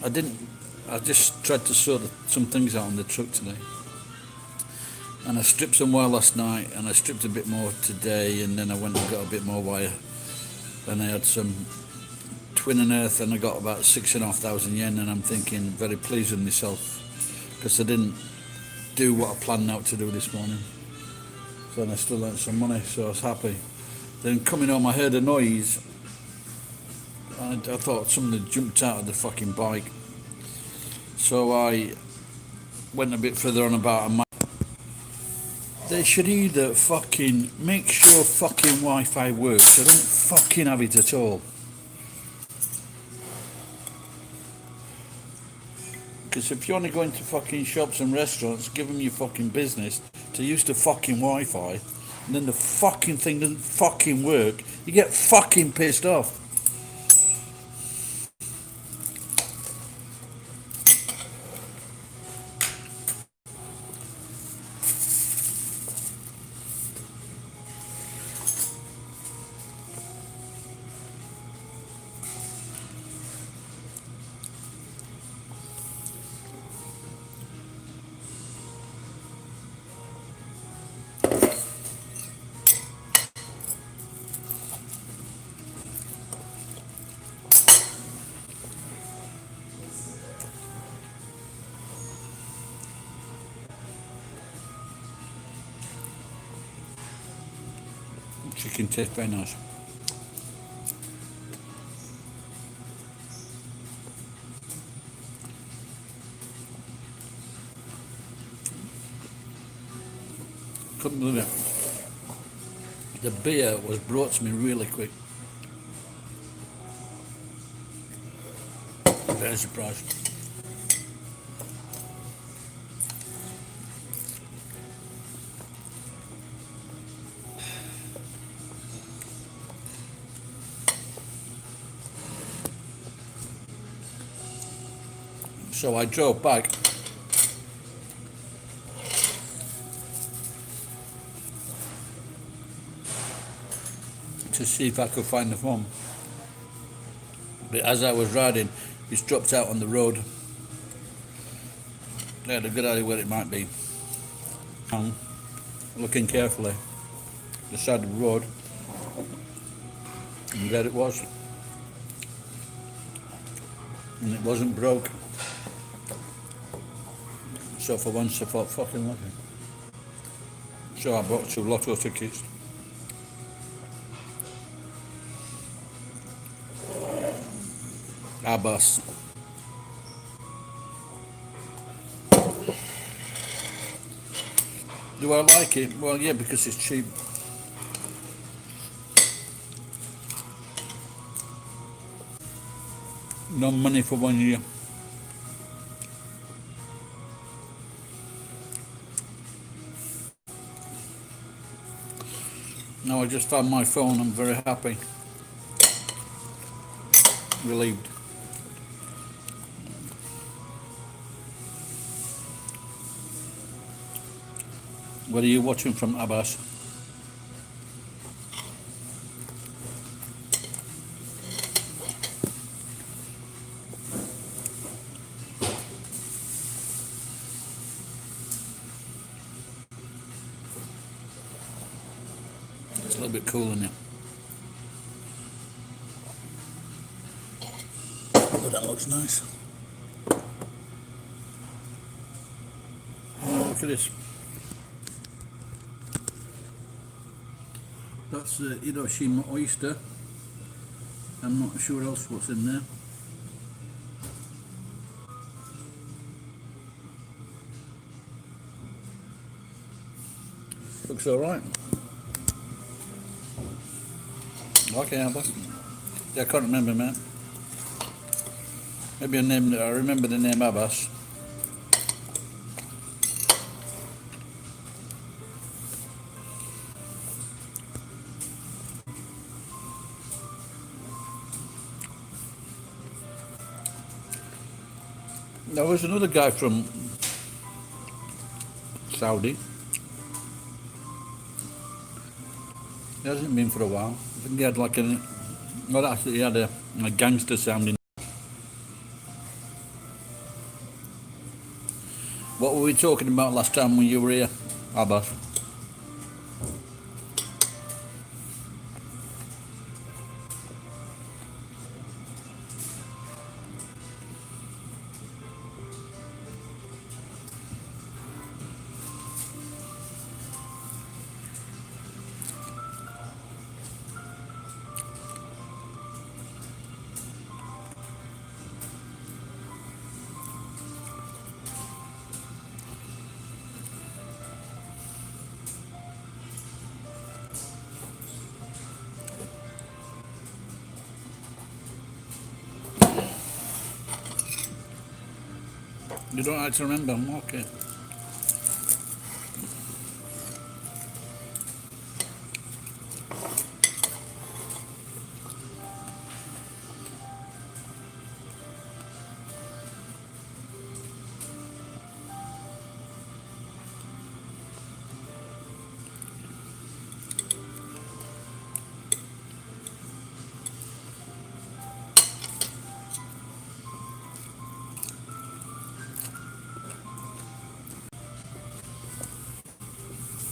I didn't. I just tried to sort some things out on the truck today, and I stripped some wire last night, and I stripped a bit more today, and then I went and got a bit more wire. Then I had some twin and earth, and I got about 6,500 yen, and I'm thinking very pleased with myself because I didn't do what I planned out to do this morning. So then I still earned some money, so I was happy. Then coming home, I heard a noise, and I thought someone had jumped out of the fucking bike. So I went a bit further on about a mile. They should either fucking make sure fucking Wi-Fi works, or don't fucking have it at all. Because if you want to go into fucking shops and restaurants, give them your fucking business to use the fucking Wi-Fi, and then the fucking thing doesn't fucking work, you get fucking pissed off. Chicken tastes very nice. Couldn't believe it. The beer was brought to me really quick. Very surprised. So I drove back to see if I could find the phone. But as I was riding, it's dropped out on the road. I had a good idea where it might be. Looking carefully, the side of the road, and there it was. And it wasn't broke. So for once I thought, fucking lucky. So I bought 2 lotto tickets. Abbas. Do I like it? Well, yeah, because it's cheap. No money for 1 year. Now I just found my phone. I'm very happy. Relieved. What are you watching from, Abbas? It's a little bit cool in here. Oh, that looks nice. Oh, look at this. That's Hiroshima oyster. I'm not sure else what's in there. Looks alright. Okay, Abbas. Yeah, I can't remember, man. Maybe a name that I remember the name Abbas. There was another guy from Saudi. He hasn't been for a while. I think he had like a, well, actually he had a gangster sounding. What were we talking about last time when you were here, Abbas? You don't like to remember? Okay.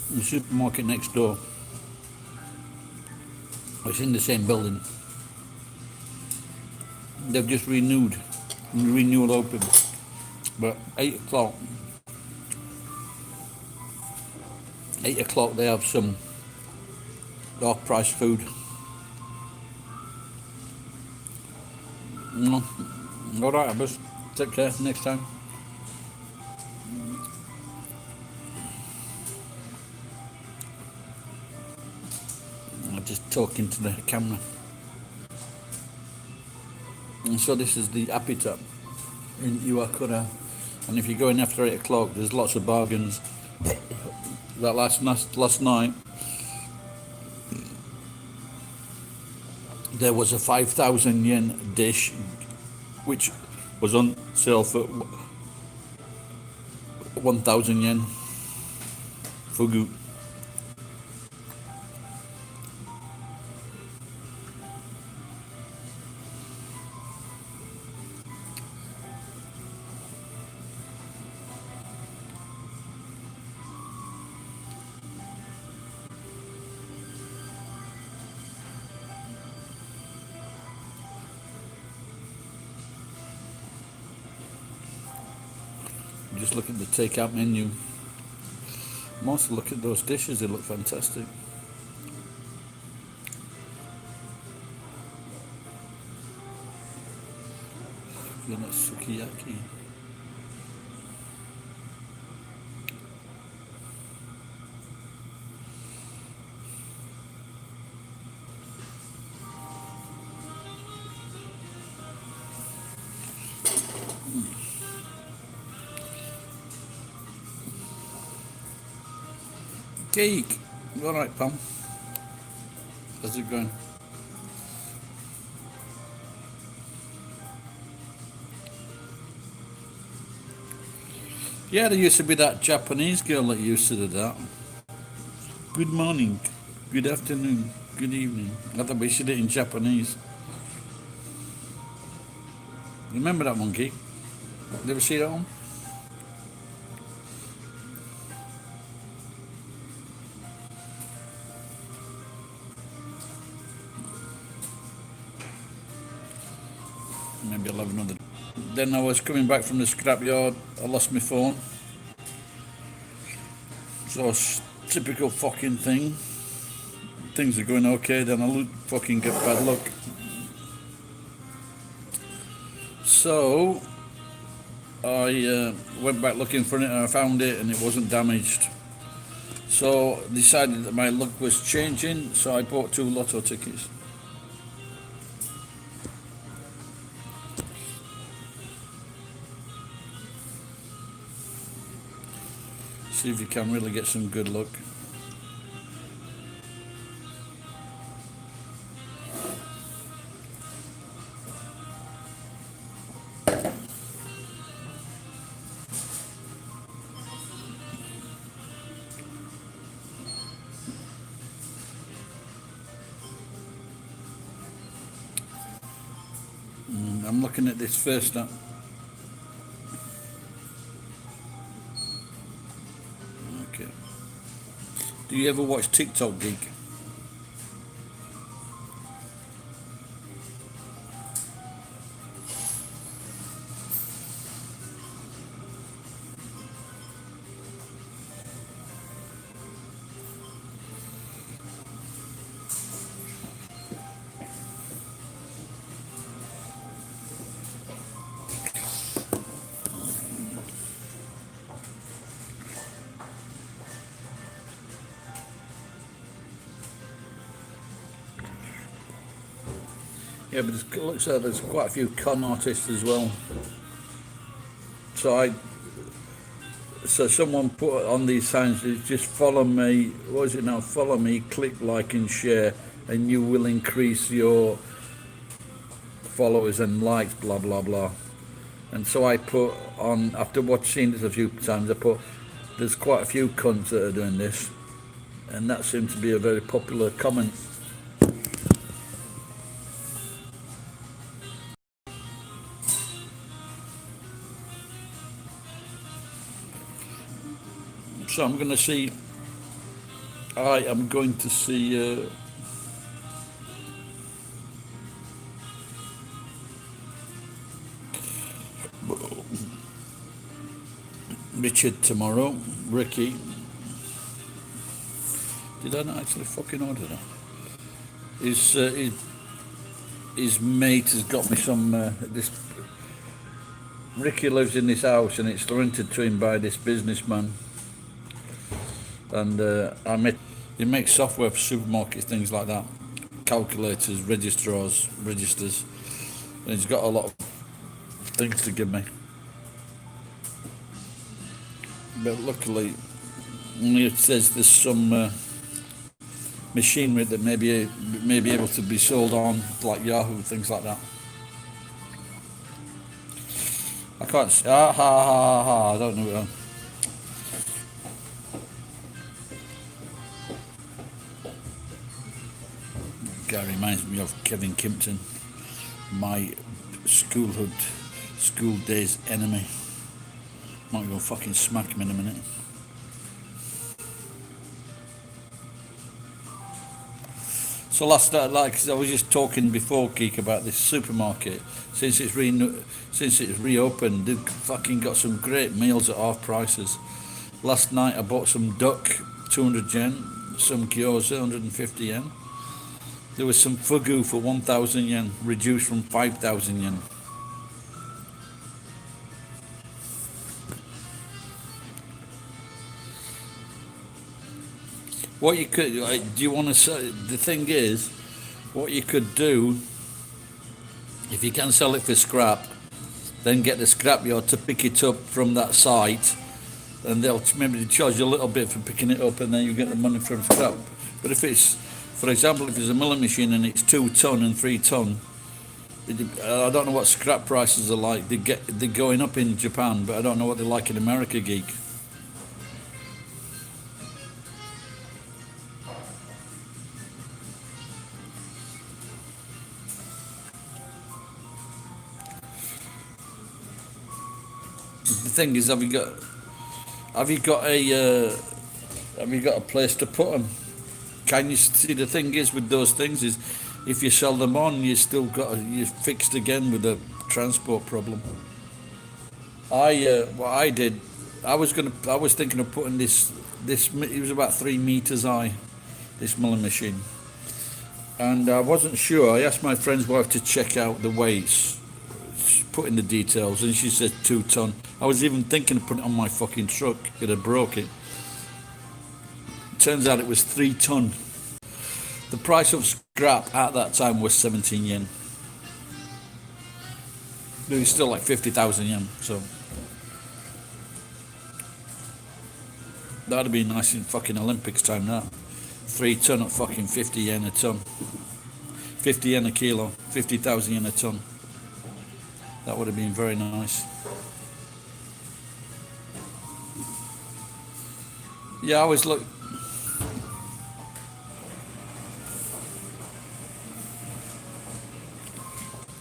The supermarket next door. It's in the same building. They've just renewed. The renewal open. But 8 o'clock. 8 o'clock they have some off price food. No. Alright, Abbas. Take care next time. I'm just talking to the camera. And so this is the Happy Tap in Iwakura. And if you go in after 8 o'clock, there's lots of bargains. That last night, there was a 5,000 yen dish, which was on sale for 1,000 yen. Fugu. Just look at the takeout menu. Also look at those dishes, they look fantastic. Look at sukiyaki. Cake. All right, Pam. How's it going? Yeah, there used to be that Japanese girl that used to do that. Good morning, good afternoon, good evening. I thought we should do it in Japanese. Remember that monkey? You ever see that one? Maybe I'll have another. Then I was coming back from the scrapyard, I lost my phone. So typical fucking thing. Things are going okay, then I fucking get bad luck. So I went back looking for it and I found it and it wasn't damaged. So decided that my luck was changing, so I bought 2 lotto tickets. See if you can really get some good luck. I'm looking at this first. Do you ever watch TikTok, geek? Yeah, but it looks like there's quite a few con artists as well. So someone put on these signs, just follow me, what is it now, follow me, click like and share, and you will increase your followers and likes, blah, blah, blah. And so I put on, after watching this a few times, I put, there's quite a few cunts that are doing this, and that seemed to be a very popular comment. So I'm going to see, I am going to see Richard tomorrow. Ricky. Did I not actually fucking order that? His mate has got me some, this, Ricky lives in this house and it's rented to him by this businessman. And he makes software for supermarkets, things like that. Calculators, registers. And he's got a lot of things to give me. But luckily, it says there's some machinery that may be able to be sold on, like Yahoo, things like that. I can't see. I don't know. Guy reminds me of Kevin Kimpton, my school days enemy. Might go fucking smack him in a minute. So last night, like I was just talking before, Geek, about this supermarket. Since it's reopened, they've fucking got some great meals at half prices. Last night I bought some duck, 200 yen, some gyoza, 150 yen. There was some fugu for 1,000 yen, reduced from 5,000 yen. What you could, do you want to say, the thing is, what you could do, if you can sell it for scrap, then get the scrapyard to pick it up from that site, and they'll maybe charge you a little bit for picking it up, and then you get the money from scrap. But if it's, for example, if there's a milling machine and it's 2 ton and 3 ton, I don't know what scrap prices are like. They're going up in Japan, but I don't know what they're like in America, Geek. The thing is, have you got a place to put them? Can you see? The thing is with those things is, if you sell them on, you're fixed again with a transport problem. What I did, I was thinking of putting this. It was about 3 meters high, this milling machine, and I wasn't sure. I asked my friend's wife to check out the weights, put in the details, and she said 2 ton. I was even thinking of putting it on my fucking truck. Could have broke it. Turns out it was 3 ton. The price of scrap at that time was 17 yen. It was still like 50,000 yen. So that'd be nice in fucking Olympics time. That 3 ton at fucking 50 yen a ton. 50 yen a kilo. 50,000 yen a ton. That would have been very nice. Yeah, I always look.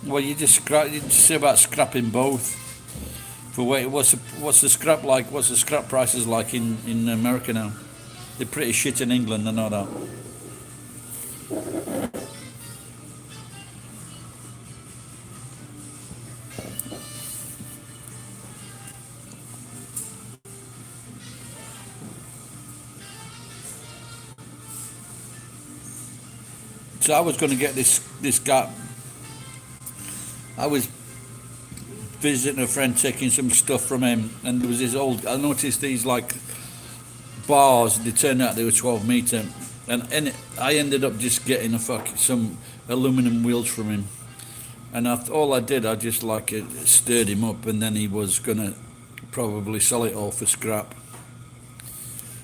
Well, you just say about scrapping both. For what's the scrap like? What's the scrap prices like in America now? They're pretty shit in England, I know that. So I was going to get this guy. I was visiting a friend, taking some stuff from him, and there was this old. I noticed these like bars. They turned out they were 12 meter, and I ended up just getting some aluminum wheels from him. And all I did, I just like stirred him up, and then he was gonna probably sell it all for scrap.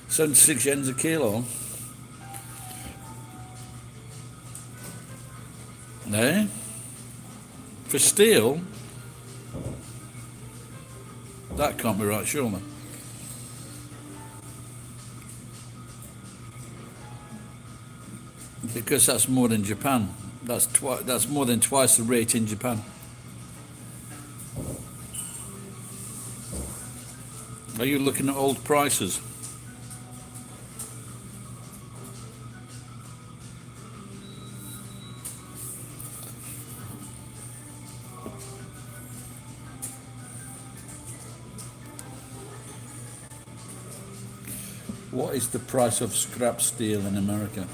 76 yens a kilo. Eh? For steel? That can't be right, surely. Because that's more than Japan. That's more than twice the rate in Japan. Are you looking at old prices? What is the price of scrap steel in America?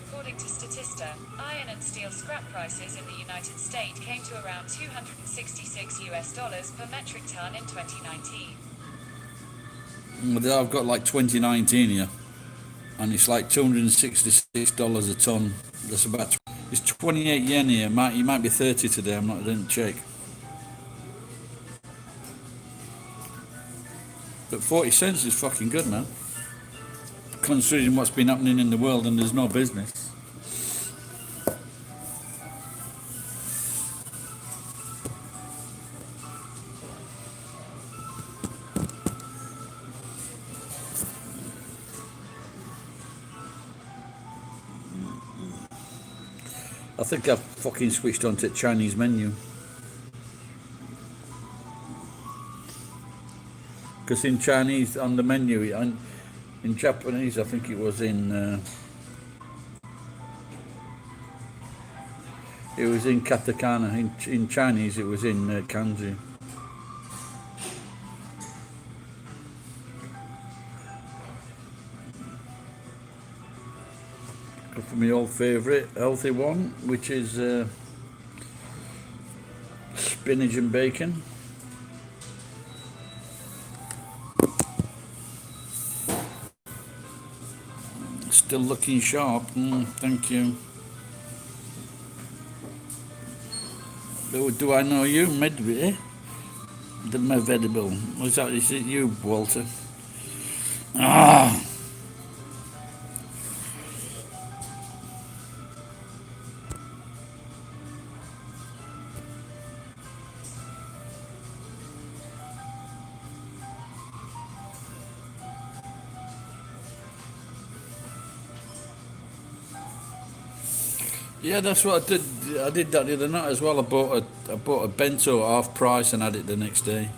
According to Statista, iron and steel scrap prices in the United States came to around $266 per metric ton in 2019. I've got like 2019 here, and it's like $266 a ton. That's about it's 28 yen here. You might be 30 today. I didn't check. But 40 cents is fucking good, man. Considering what's been happening in the world and there's no business. I think I've fucking switched on to Chinese menu. Because in Chinese, on the menu, in Japanese, I think it was in katakana. In Chinese, it was in kanji. Go for my old favourite healthy one, which is spinach and bacon. Still looking sharp. Thank you. Do I know you, Medved? The Medvedible. Is it you, Walter? Ah! Yeah, that's what I did. I did that the other night as well. I bought a bento at half price and had it the next day.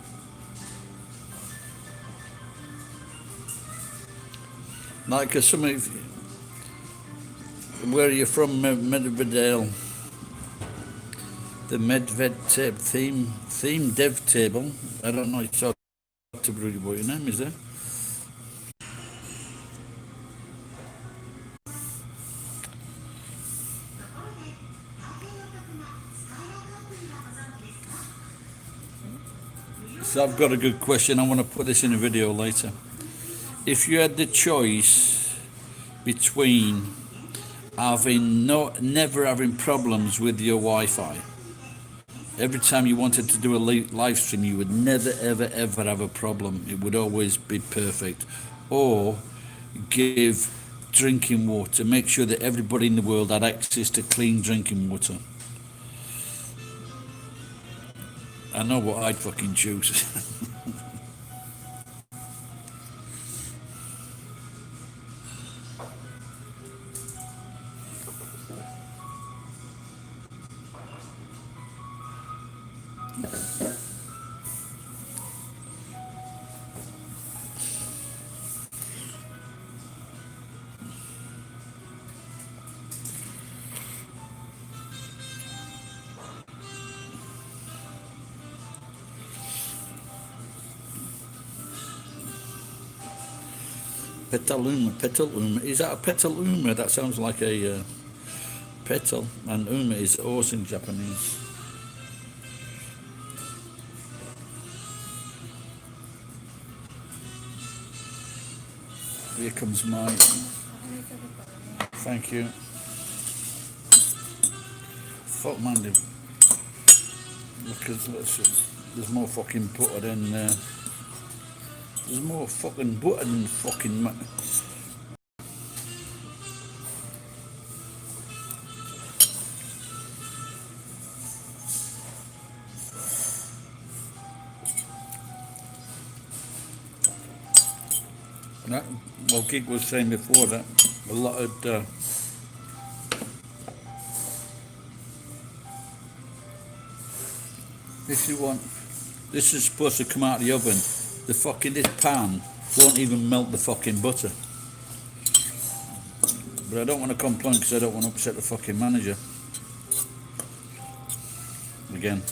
Like, cause some of where are you from, Medvedale? The Medved theme dev table. I don't know. It's hard to read what your name is there. So I've got a good question. I want to put this in a video later. If you had the choice between never having problems with your Wi-Fi, every time you wanted to do a live stream, you would never ever ever have a problem. It would always be perfect. Or give drinking water. Make sure that everybody in the world had access to clean drinking water. I know what I'd fucking choose. Petaluma. Is that a petaluma? That sounds like a petal, and uma is horse in Japanese. Here comes my. Thank you. Fuck man, because there's more fucking butter than there's more fucking butter than fucking. That, well, Gig was saying before that a lot of. If you want, this is supposed to come out of the oven. The fucking this pan won't even melt the fucking butter. But I don't want to complain because I don't want to upset the fucking manager. Again.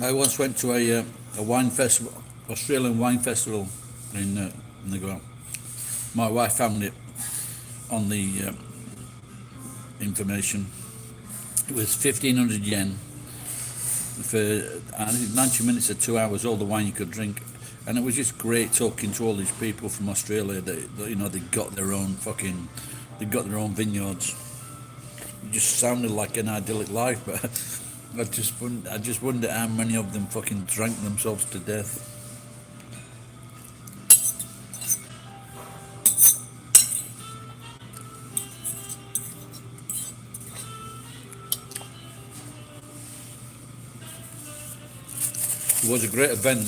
I once went to a wine festival, Australian wine festival in Negro. My wife found it on the information. It was 1,500 yen for I think 90 minutes or 2 hours, all the wine you could drink, and it was just great talking to all these people from Australia. That you know, they got their own vineyards. It just sounded like an idyllic life, but I just wonder how many of them fucking drank themselves to death. It was a great event.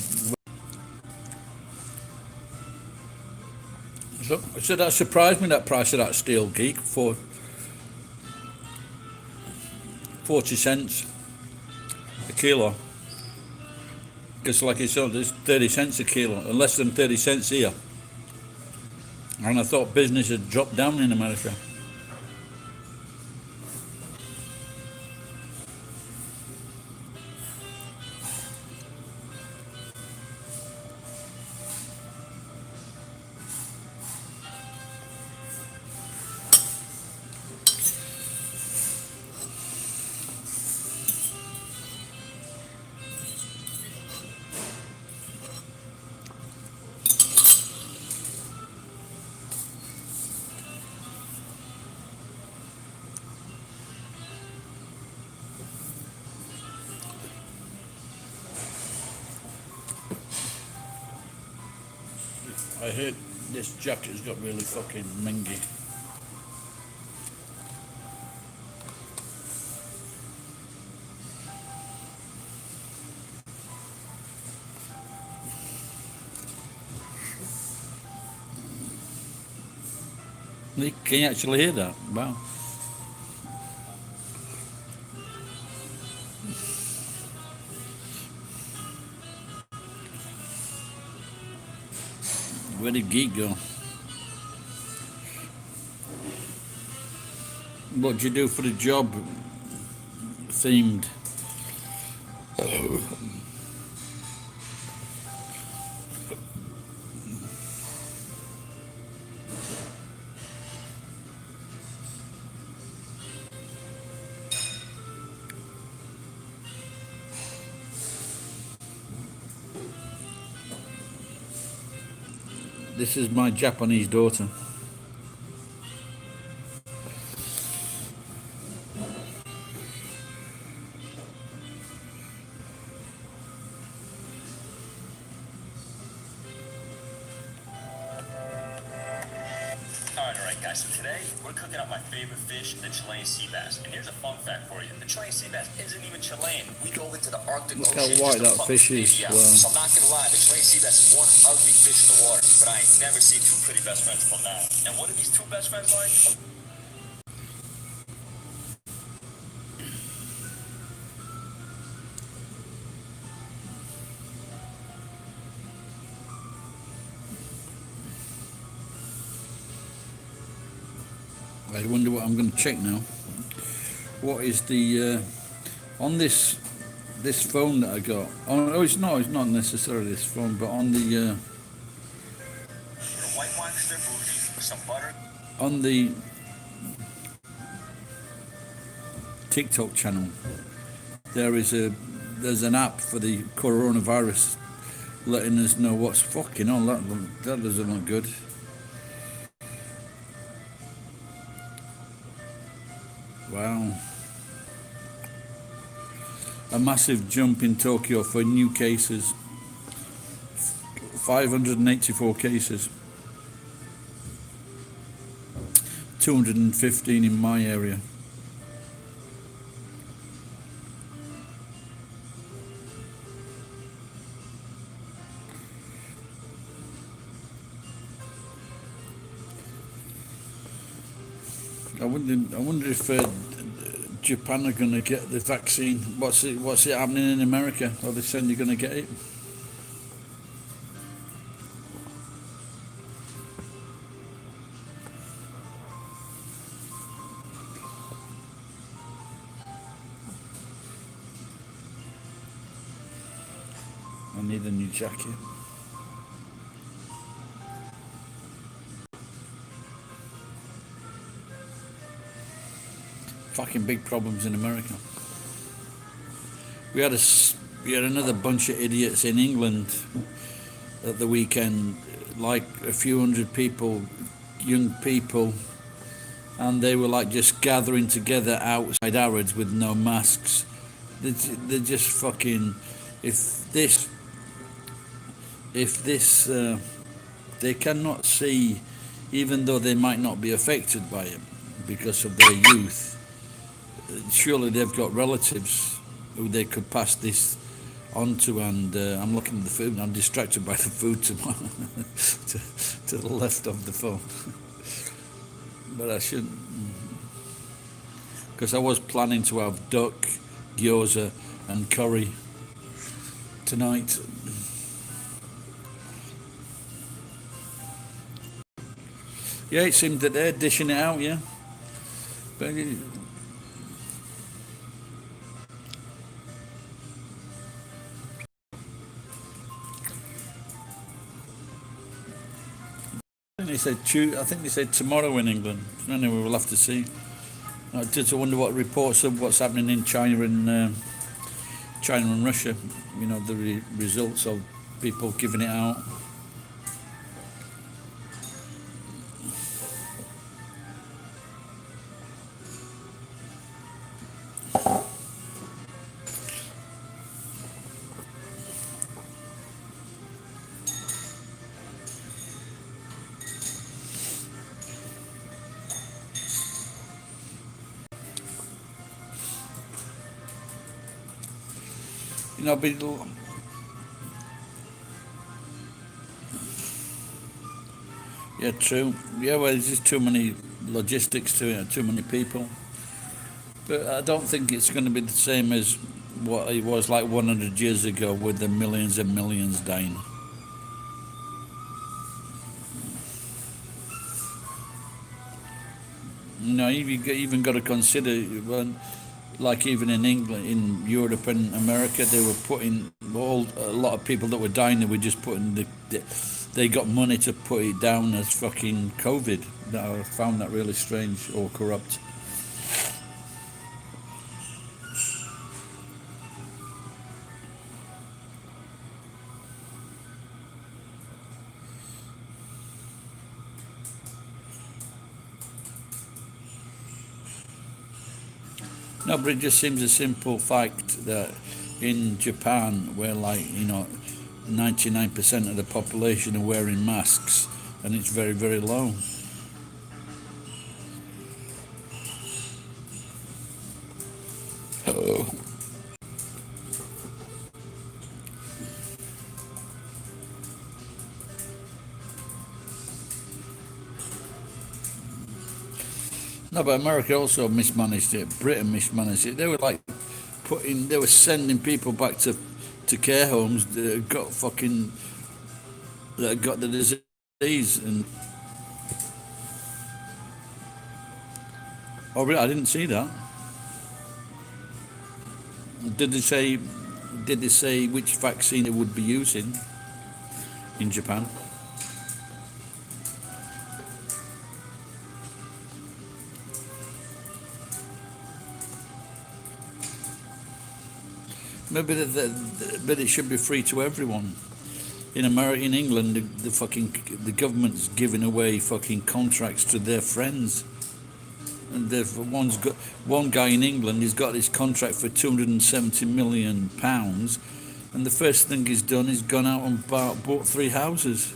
So that surprised me, that price of that steel geek, for 40 cents a kilo. Because like you said, there's 30 cents a kilo, and less than 30 cents here. And I thought business had dropped down in America. I heard this jacket's got really fucking mingy. Can you actually hear that? Wow. Where did Geek go? What did you do for the job themed? This is my Japanese daughter. Ordering. Guys, so today we're cooking up my favorite fish, the Chilean sea bass. And here's a fun fact for you. The Chilean sea bass isn't even Chilean. We go into the Arctic Look Ocean. how white just to that pluck fish this is. baby out. Wow. So I'm not gonna lie, the Chilean sea bass is one ugly fish in the water. But I ain't never seen two pretty best friends till now. And what are these two best friends like? I wonder what I'm going to check now. What is the on this phone that I got? Oh, it's not necessarily this phone, but on the Your white wine strip bougie, some butter. on the TikTok channel, there's an app for the coronavirus, letting us know what's fucking on. That doesn't look good. Wow. A massive jump in Tokyo for new cases. 584 cases. 215 in my area. I wonder if Japan are going to get the vaccine. What's it happening in America? Are they saying you're going to get it? I need a new jacket. Fucking big problems in America. We had another bunch of idiots in England at the weekend, like a few hundred people, young people, and they were like just gathering together outside Harrods with no masks. They're just fucking. If this, they cannot see, even though they might not be affected by it because of their youth. Surely they've got relatives who they could pass this on to, and I'm looking at the food and I'm distracted by the food to the left of the phone. But I shouldn't, because I was planning to have duck, gyoza and curry tonight. Yeah, it seems that they're dishing it out, yeah. But I think they said tomorrow in England. Anyway, we'll have to see. I just wonder what reports of what's happening in China and Russia. You know, the results of people giving it out. You know, yeah, true. Yeah, well, there's just too many logistics to it, too many people. But I don't think it's going to be the same as what it was like 100 years ago with the millions and millions dying. No, you've even got to consider when, like even in England, in Europe and America, they were putting a lot of people that were dying. They were just putting they got money to put it down as fucking COVID. I found that really strange or corrupt. No, but it just seems a simple fact that in Japan, where 99% of the population are wearing masks, and it's very, very low. No, but America also mismanaged it. Britain mismanaged it. They were like they were sending people back to care homes that got the disease. And oh, really? I didn't see that. Did they say? Did they say which vaccine they would be using in Japan? Maybe but it should be free to everyone. In America, in England, the government's giving away fucking contracts to their friends. And one guy in England. He's got his contract for £270 million, and the first thing he's done is gone out and bought 3 houses.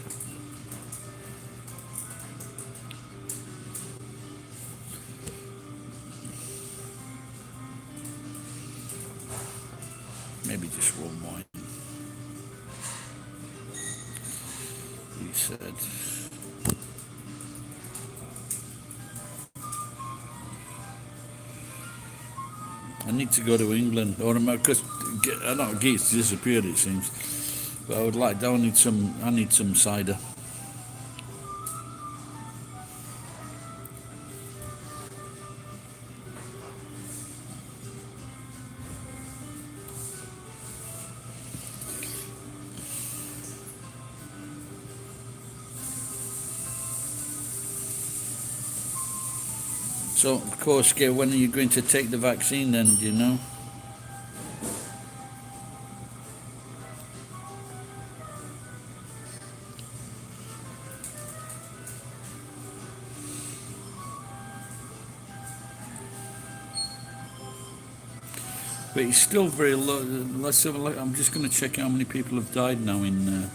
Maybe just one wine. He said. I need to go to England or America because I don't know, Geats disappeared, it seems. But I need some cider. So, of course, when are you going to take the vaccine then, do you know? But it's still very low. Let's have a look. I'm just going to check how many people have died now in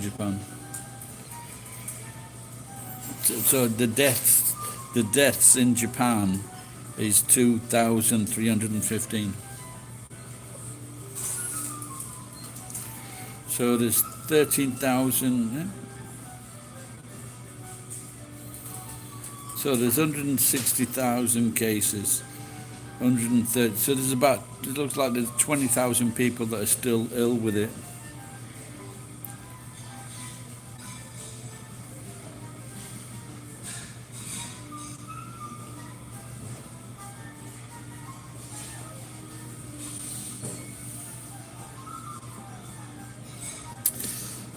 Japan. So the deaths in Japan is 2,315. So there's 13,000. Yeah? So there's 160,000 cases. 130. So there's about. It looks like there's 20,000 people that are still ill with it.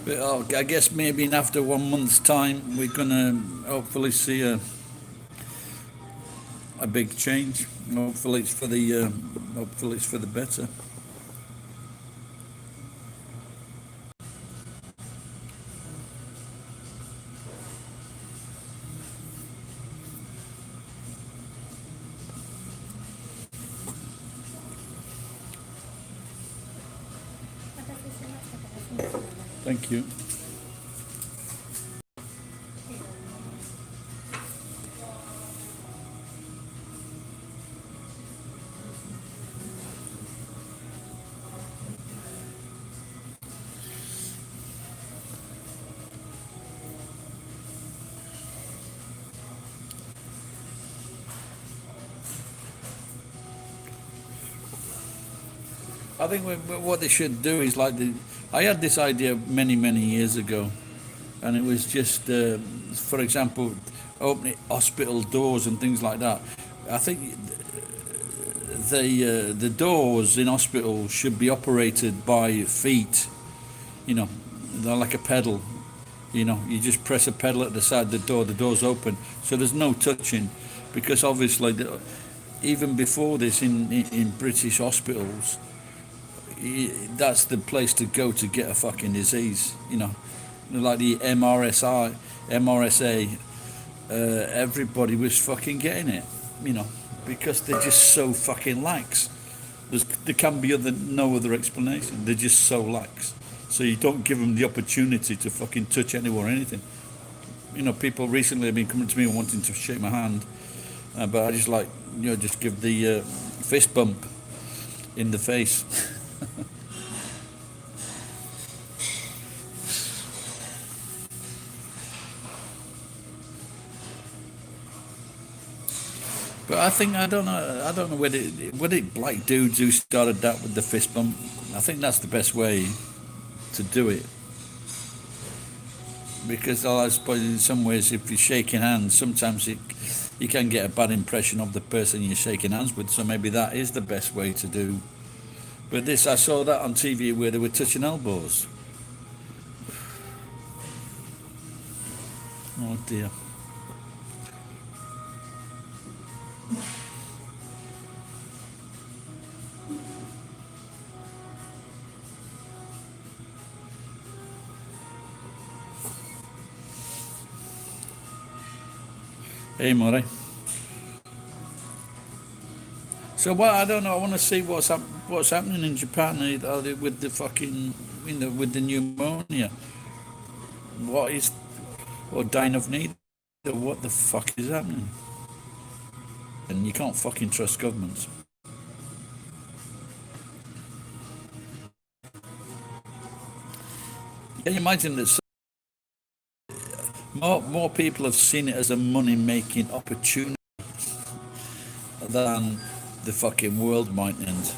But I guess maybe in after 1 month's time we're gonna hopefully see a big change. Hopefully it's for the better. Thank you. I think what they should do is I had this idea many years ago, and it was just, for example, opening hospital doors and things like that. I think the doors in hospitals should be operated by feet. You know, they're like a pedal. You know, you just press a pedal at the side of the door's open, so there's no touching, because obviously even before this in British hospitals, that's the place to go to get a fucking disease, you know, like the MRSA, everybody was fucking getting it, you know, because they're just so fucking lax. There can be no other explanation. They're just so lax. So you don't give them the opportunity to fucking touch anyone or anything. You know, people recently have been coming to me and wanting to shake my hand, but I just just give the fist bump in the face. But I don't know whether it black dudes who started that with the fist bump. I think that's the best way to do it. Because I suppose in some ways, if you're shaking hands, sometimes you can get a bad impression of the person you're shaking hands with. So maybe that is the best way to do. But this, I saw that on TV where they were touching elbows. Oh dear. Hey, Murray. So what? I don't know. I want to see what's happening in Japan with the fucking, with the pneumonia. What is, or dying of need? What the fuck is happening? And you can't fucking trust governments. Can you imagine that more people have seen it as a money-making opportunity than the fucking world might end?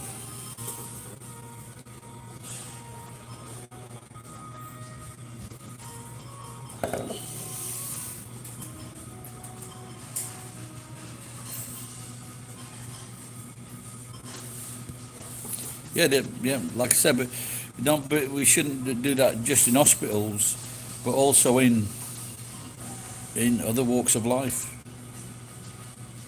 Yeah, like I said, but we shouldn't do that just in hospitals, but also in other walks of life.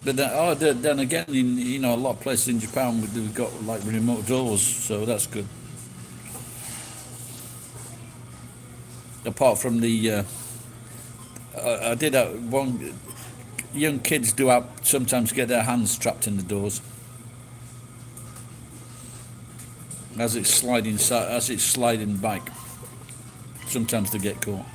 But then again, in a lot of places in Japan, we've got like remote doors, so that's good. Apart from the, I did have one. Young kids do sometimes get their hands trapped in the doors as it's sliding back. Sometimes they get caught.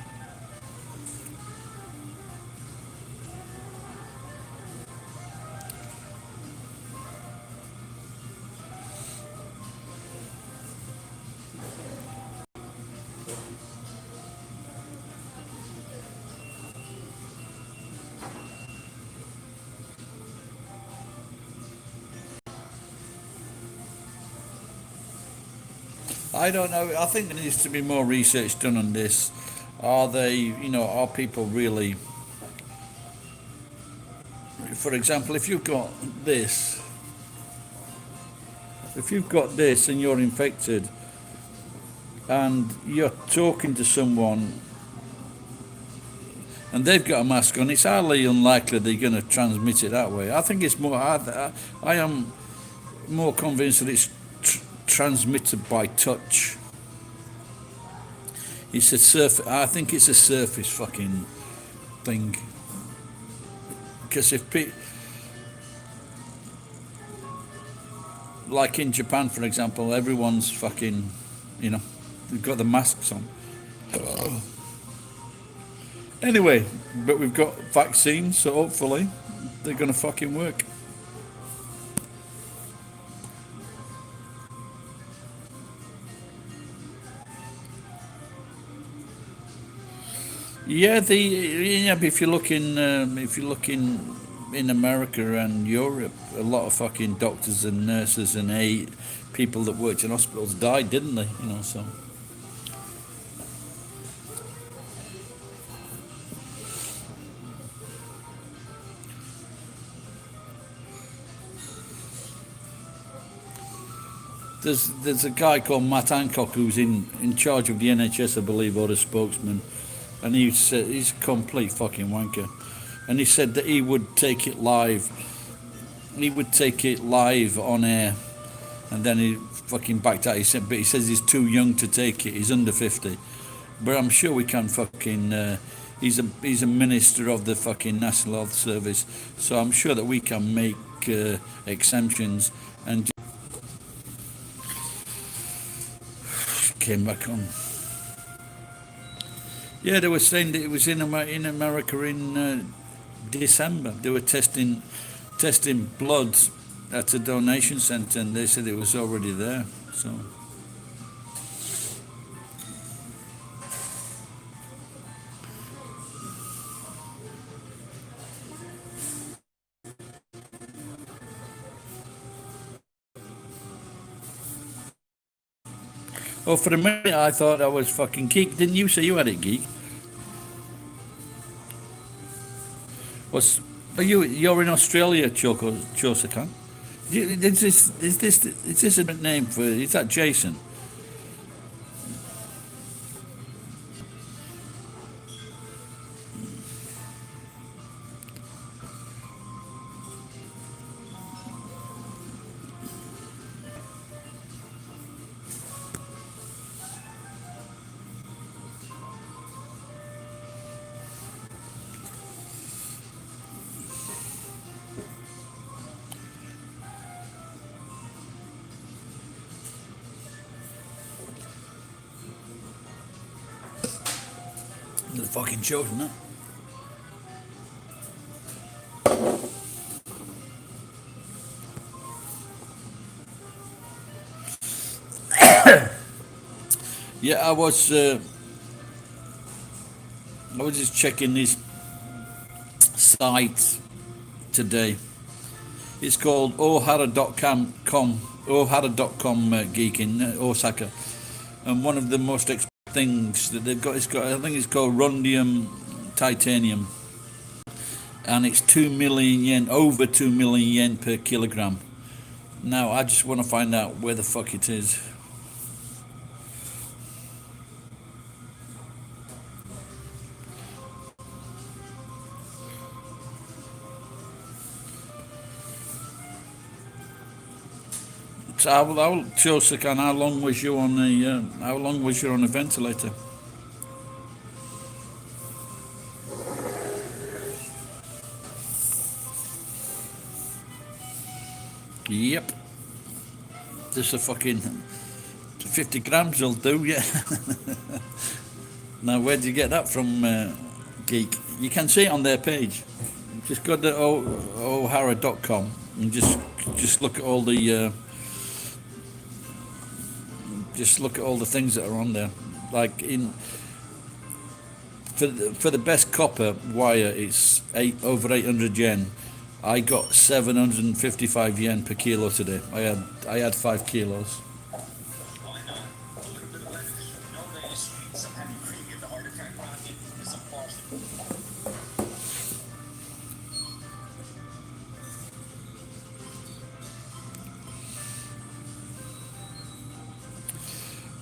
I don't know. I think there needs to be more research done on this. Are people really? For example, if you've got this and you're infected and you're talking to someone and they've got a mask on, it's highly unlikely they're going to transmit it that way. I think it's more. I am more convinced that it's transmitted by touch. It's a I think it's a surface fucking thing. Because like in Japan, for example, everyone's fucking, they've got the masks on. Anyway, but we've got vaccines, so hopefully they're going to fucking work. Yeah, if you're looking in America and Europe, a lot of fucking doctors and nurses and people that worked in hospitals died, didn't they? So. There's a guy called Matt Hancock who's in charge of the NHS, I believe, or the spokesman, and he's a complete fucking wanker. And he said that he would take it live. He would take it live on air, and then he fucking backed out. He says he's too young to take it. He's under 50, but I'm sure we can fucking. He's a minister of the fucking National Health Service, so I'm sure that we can make exemptions and. Came back on. Yeah, they were saying that it was in America in December. They were testing blood at a donation centre, and they said it was already there. So. Oh, for a minute I thought I was fucking Geek. Didn't you say you had it, Geek? You're in Australia, Chosakan? Is this a name for? Is that Jason? The fucking chosen that. Yeah, I was just checking this site today. It's called ohara.com, geek in Osaka, and one of the most expensive things that they've got, I think it's called Rondium Titanium, and it's 2 million yen, over 2 million yen per kilogram. Now I just want to find out where the fuck it is. So Chosakan, how long was you on the ventilator? Yep. Just a fucking 50 grams will do, yeah. Now, where'd you get that from, Geek? You can see it on their page. Just go to ohara.com and just look at all the things that are on there. Like for the best copper wire, it's over 800 yen. I got 755 yen per kilo today. I had 5 kilos.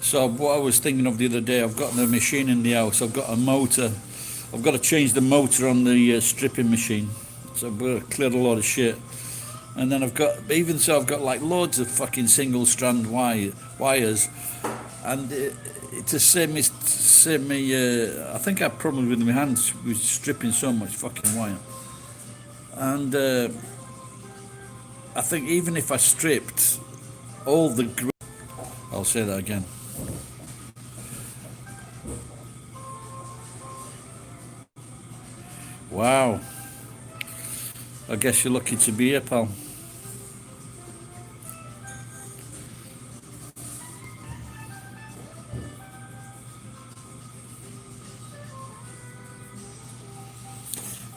So what I was thinking of the other day, I've got the machine in the house. I've got a motor. I've got to change the motor on the stripping machine. So I've got to clear a lot of shit. And then I've got like loads of fucking single strand wires. And to save me, I think I had problems with my hands with stripping so much fucking wire. And I think even if I stripped all the, I'll say that again. Wow. I guess you're lucky to be here, pal.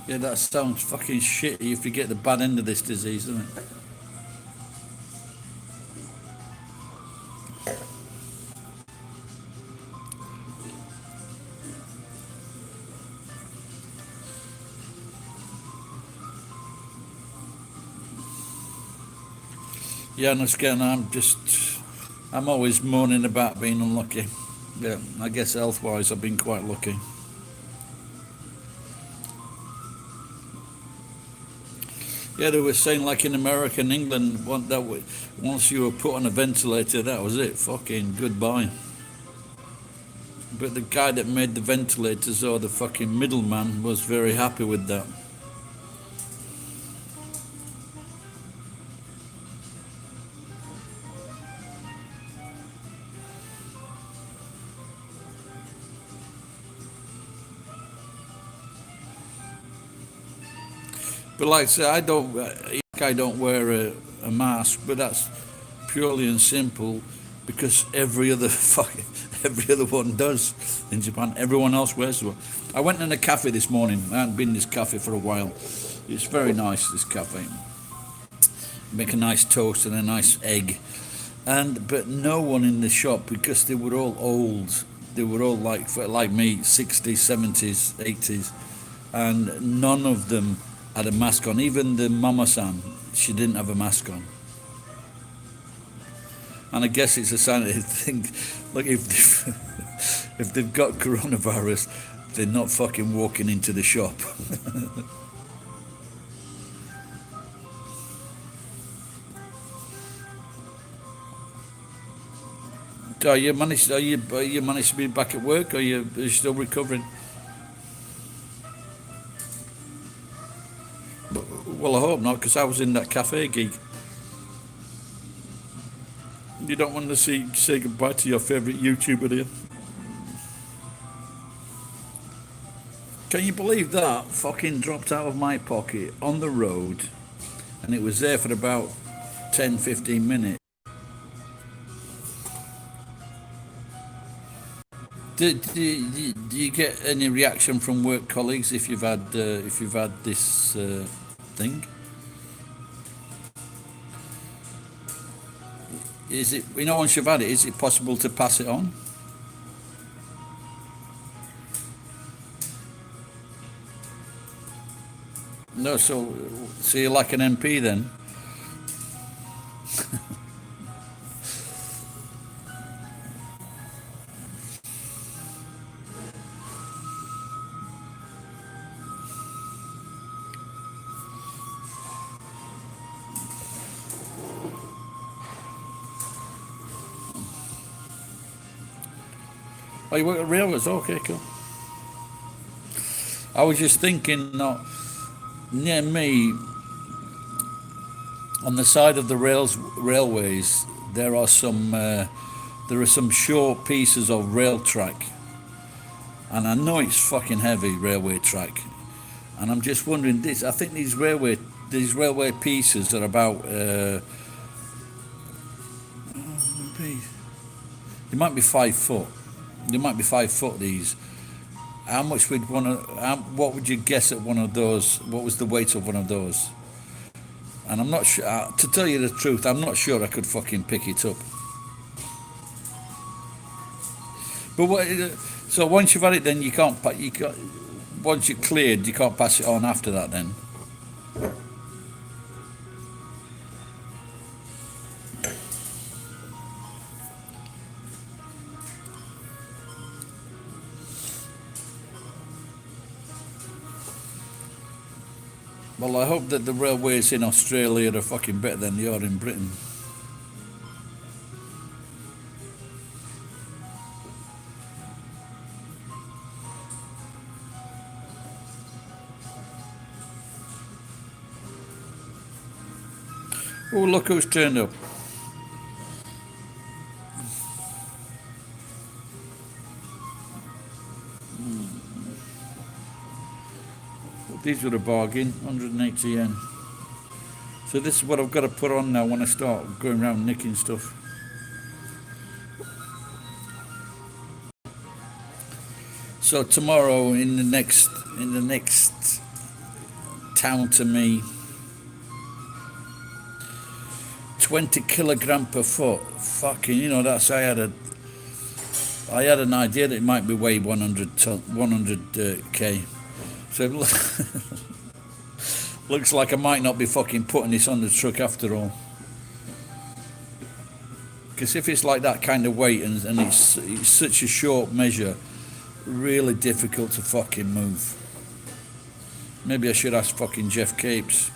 Yeah, that sounds fucking shitty if you get the bad end of this disease, doesn't it? Yeah, no, again, I'm always moaning about being unlucky. Yeah, I guess health-wise I've been quite lucky. Yeah, they were saying like in America and England, once you were put on a ventilator, that was it, fucking goodbye. But the guy that made the ventilators, or the fucking middleman, was very happy with that. But like I say, I don't wear a mask, but that's purely and simple because every other one does in Japan. Everyone else wears one. I went in a cafe this morning. I hadn't been in this cafe for a while. It's very nice, this cafe. Make a nice toast and a nice egg, and but no one in the shop because they were all old. They were all like me, 60s, 70s, 80s, and none of them had a mask on. Even the mama-san, she didn't have a mask on. And I guess it's a sign of thing. Look, if they've got coronavirus, they're not fucking walking into the shop. Are you managed? Are you managed to be back at work? Or are you still recovering? Well, I hope not, because I was in that cafe gig. You don't want to say goodbye to your favourite YouTuber, do you? Can you believe that? Fucking dropped out of my pocket on the road, and it was there for about 10, 15 minutes. Do you get any reaction from work colleagues if you've had this thing? Is it, once you've had it, is it possible to pass it on? No, so you're like an MP then? Oh, you work at railways? Okay, cool. I was just thinking, near me, on the side of the railways, there are some short pieces of rail track, and I know it's fucking heavy railway track, and I'm just wondering this. I think these railway pieces are about. They might be 5 foot. They might be 5 foot. These. How much would what would you guess at one of those? What was the weight of one of those? And I'm not sure. To tell you the truth, I'm not sure I could fucking pick it up. But what? So once you've had it, then you can't. Once you're cleared, you can't pass it on after that. Then. Well, I hope that the railways in Australia are fucking better than they are in Britain. Oh, look who's turned up. These were a bargain, 180 yen. So this is what I've got to put on now when I start going around nicking stuff. So tomorrow in the next town to me, 20 kilogram per foot. Fucking, that's I had an idea that it might be weigh 100k. So it looks like I might not be fucking putting this on the truck after all. Because if it's like that kind of weight and it's such a short measure, really difficult to fucking move. Maybe I should ask fucking Jeff Capes.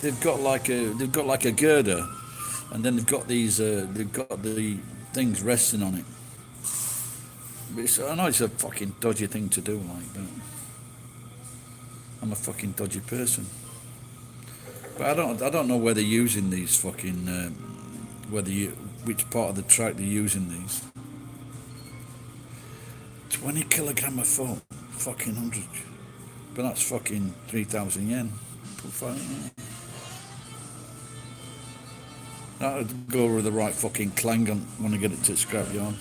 They've got like a girder, and then they've got the things resting on it. But I know it's a fucking dodgy thing to do like that. I'm a fucking dodgy person. But I don't know where they're using these fucking which part of the track they're using these. 20 kilogram a foot, fucking 100. But that's fucking 3,000 yen. That'll go with the right fucking clang on when I get it to scrapyard.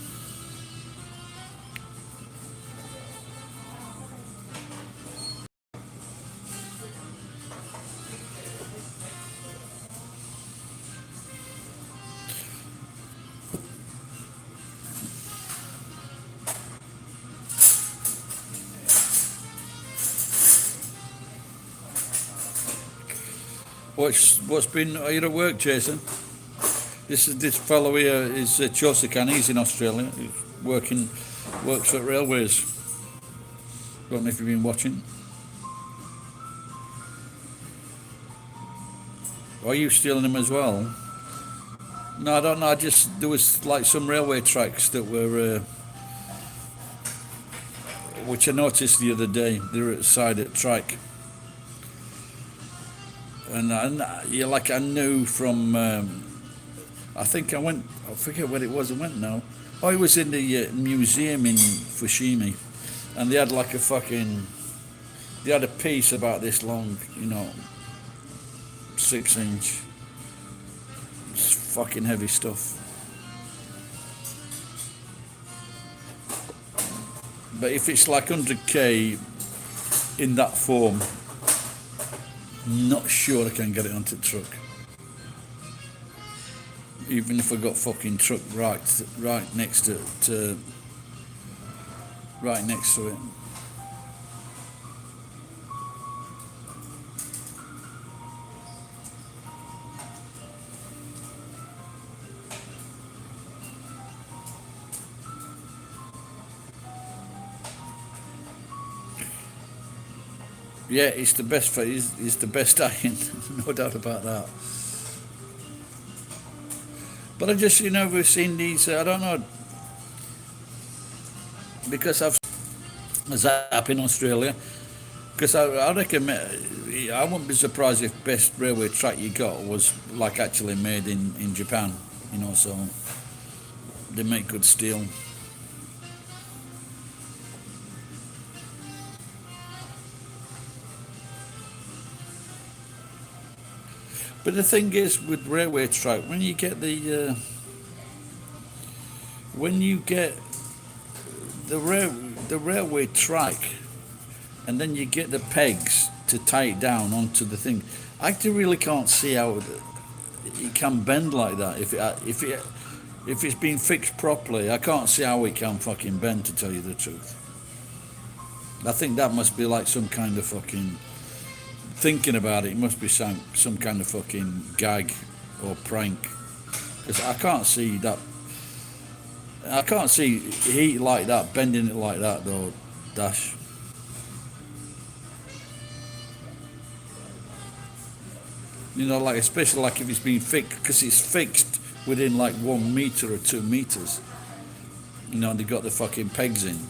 What's been? Are you at work, Jason? This fellow here is Chosican. He's in Australia. He's works at railways. Don't know if you've been watching. Are you stealing him as well? No, I don't know. There was like some railway tracks that were, which I noticed the other day. They were at the side of the track, and yeah, like I knew from. I think I forget what it was. I went now. Oh, it was in the museum in Fushimi, and they had like they had a piece about this long, 6-inch. It's fucking heavy stuff. But if it's like 100k in that form, not sure I can get it onto the truck. Even if I got fucking truck right next to it. Yeah, it's the best. It's the best iron, no doubt about that. But I just, we've seen these. I don't know, because I've Zap in Australia. Because I reckon I wouldn't be surprised if best railway track you got was like actually made in Japan. So they make good steel. But the thing is, with railway track, when you get the railway track, and then you get the pegs to tie it down onto the thing, I really can't see how it can bend like that. If it's been fixed properly, I can't see how it can fucking bend, to tell you the truth. I think that must be like some kind of fucking. Thinking about it must be some kind of fucking gag or prank, because I can't see that. I can't see heat like that, bending it like that though, Dash. Like especially like if it's been fixed, because it's fixed within like 1 meter or 2 meters. They got the fucking pegs in.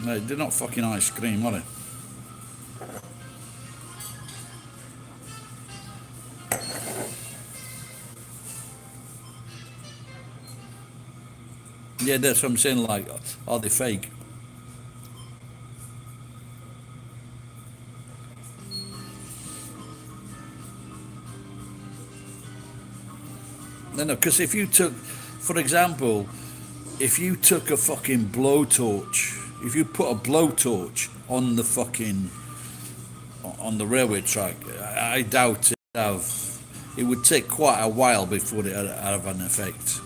No, they're not fucking ice cream, are they? Yeah, that's what I'm saying, like, are they fake? No, because if you took, for example, if you took a fucking blowtorch, if you put a blowtorch on the fucking, on the railway track, I doubt it would take quite a while before it had an effect.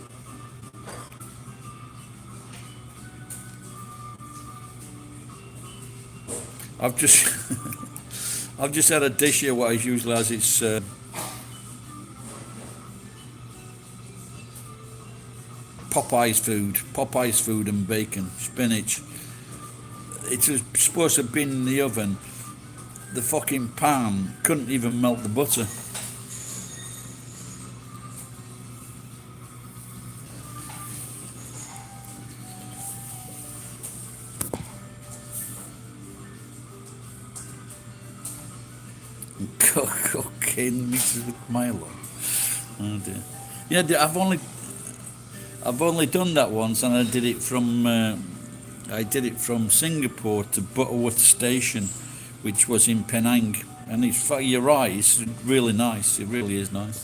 I've just had a dish here, what I usually has. It's Popeye's food and bacon, spinach. It was supposed to have been in the oven. The fucking pan couldn't even melt the butter. Cocaine mixed with Milo. Oh dear. Yeah, I've only done that once, and I did it from Singapore to Butterworth Station, which was in Penang. And you're right, it's really nice. It really is nice.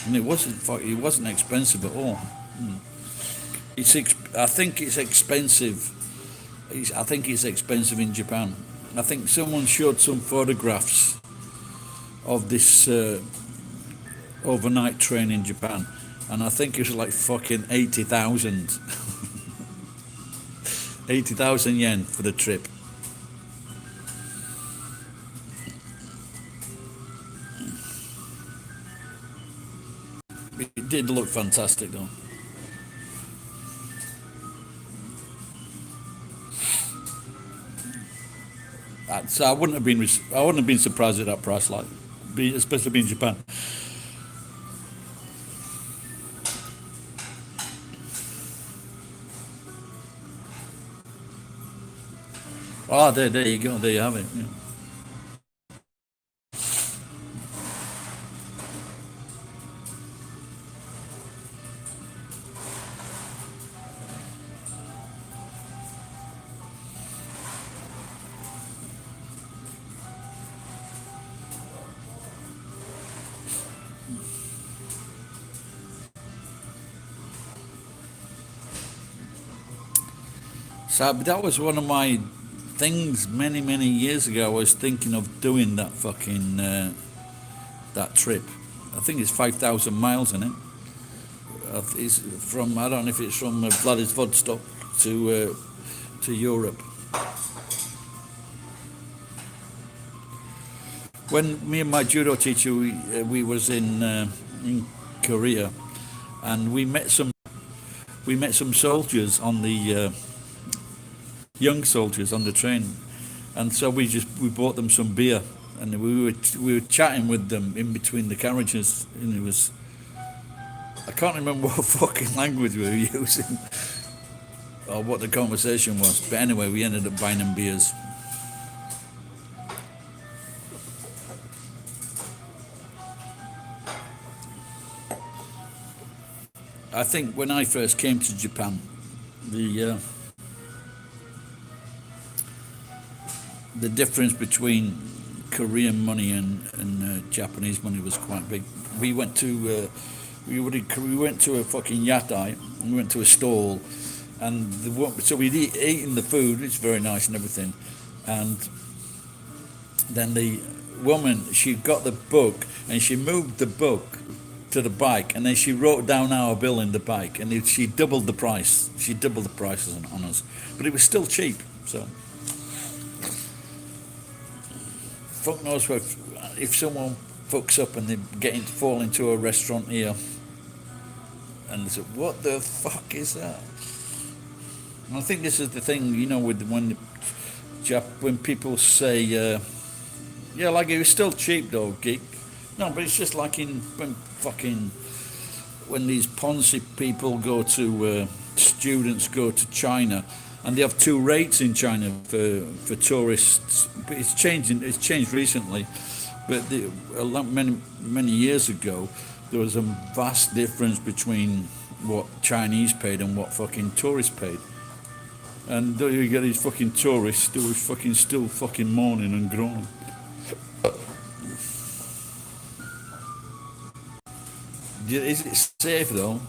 And it wasn't expensive at all. I think it's expensive. I think it's expensive in Japan. I think someone showed some photographs of this overnight train in Japan, and I think it was like fucking 80,000, 80,000 yen for the trip. It did look fantastic though. So I wouldn't have been surprised at that price, like, especially being Japan. Oh, there you go. There you have it. Yeah. So that was one of my things many years ago. I was thinking of doing that fucking that trip. I think it's 5,000 miles in it. It's from, I don't know if it's from Vladivostok to Europe. When me and my judo teacher we was in Korea, and we met some soldiers on the young soldiers on the train, and so we bought them some beer, and we were chatting with them in between the carriages, and it was, I can't remember what fucking language we were using or what the conversation was, but anyway, we ended up buying them beers. I think when I first came to Japan, the difference between Korean money and Japanese money was quite big. We went to we went to a fucking yatai. We went to a stall, and so we'd eaten the food. It's very nice and everything, and then the woman, she got the book and she moved the book to the bike, and then she wrote down our bill in the bike, and she doubled the price. She doubled the prices on us, but it was still cheap. So fuck knows if someone fucks up and they fall into a restaurant here, and they say, "What the fuck is that?" And I think this is the thing, you know, with when people say, "Yeah, like it was still cheap though, geek." No, but it's just like when these Ponzi people go to students go to China, and they have two rates in China for tourists. But it's changed recently, but many years ago there was a vast difference between what Chinese paid and what fucking tourists paid. And there you get these fucking tourists who were fucking still fucking mourning and groaning. Is it safe though?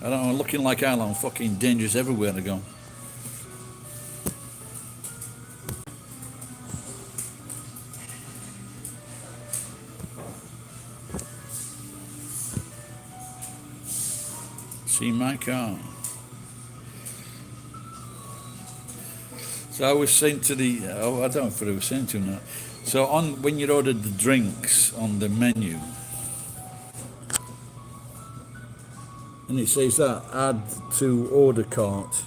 I don't know, looking like I'm fucking dangerous everywhere I go. See my car. So I was saying to I don't know if I was saying to now. So when you ordered the drinks on the menu, and it says that add to order cart,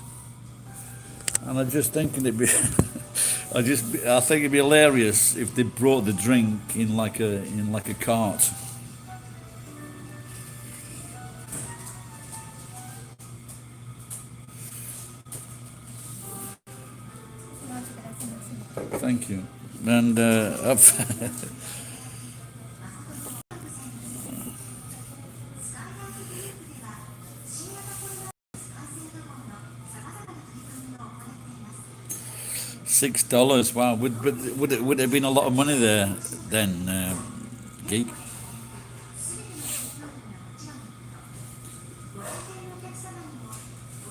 and I'm just thinking it'd be, I think it'd be hilarious if they brought the drink in like a cart. Thank you. And $6. Wow, would it have been a lot of money there then, geek?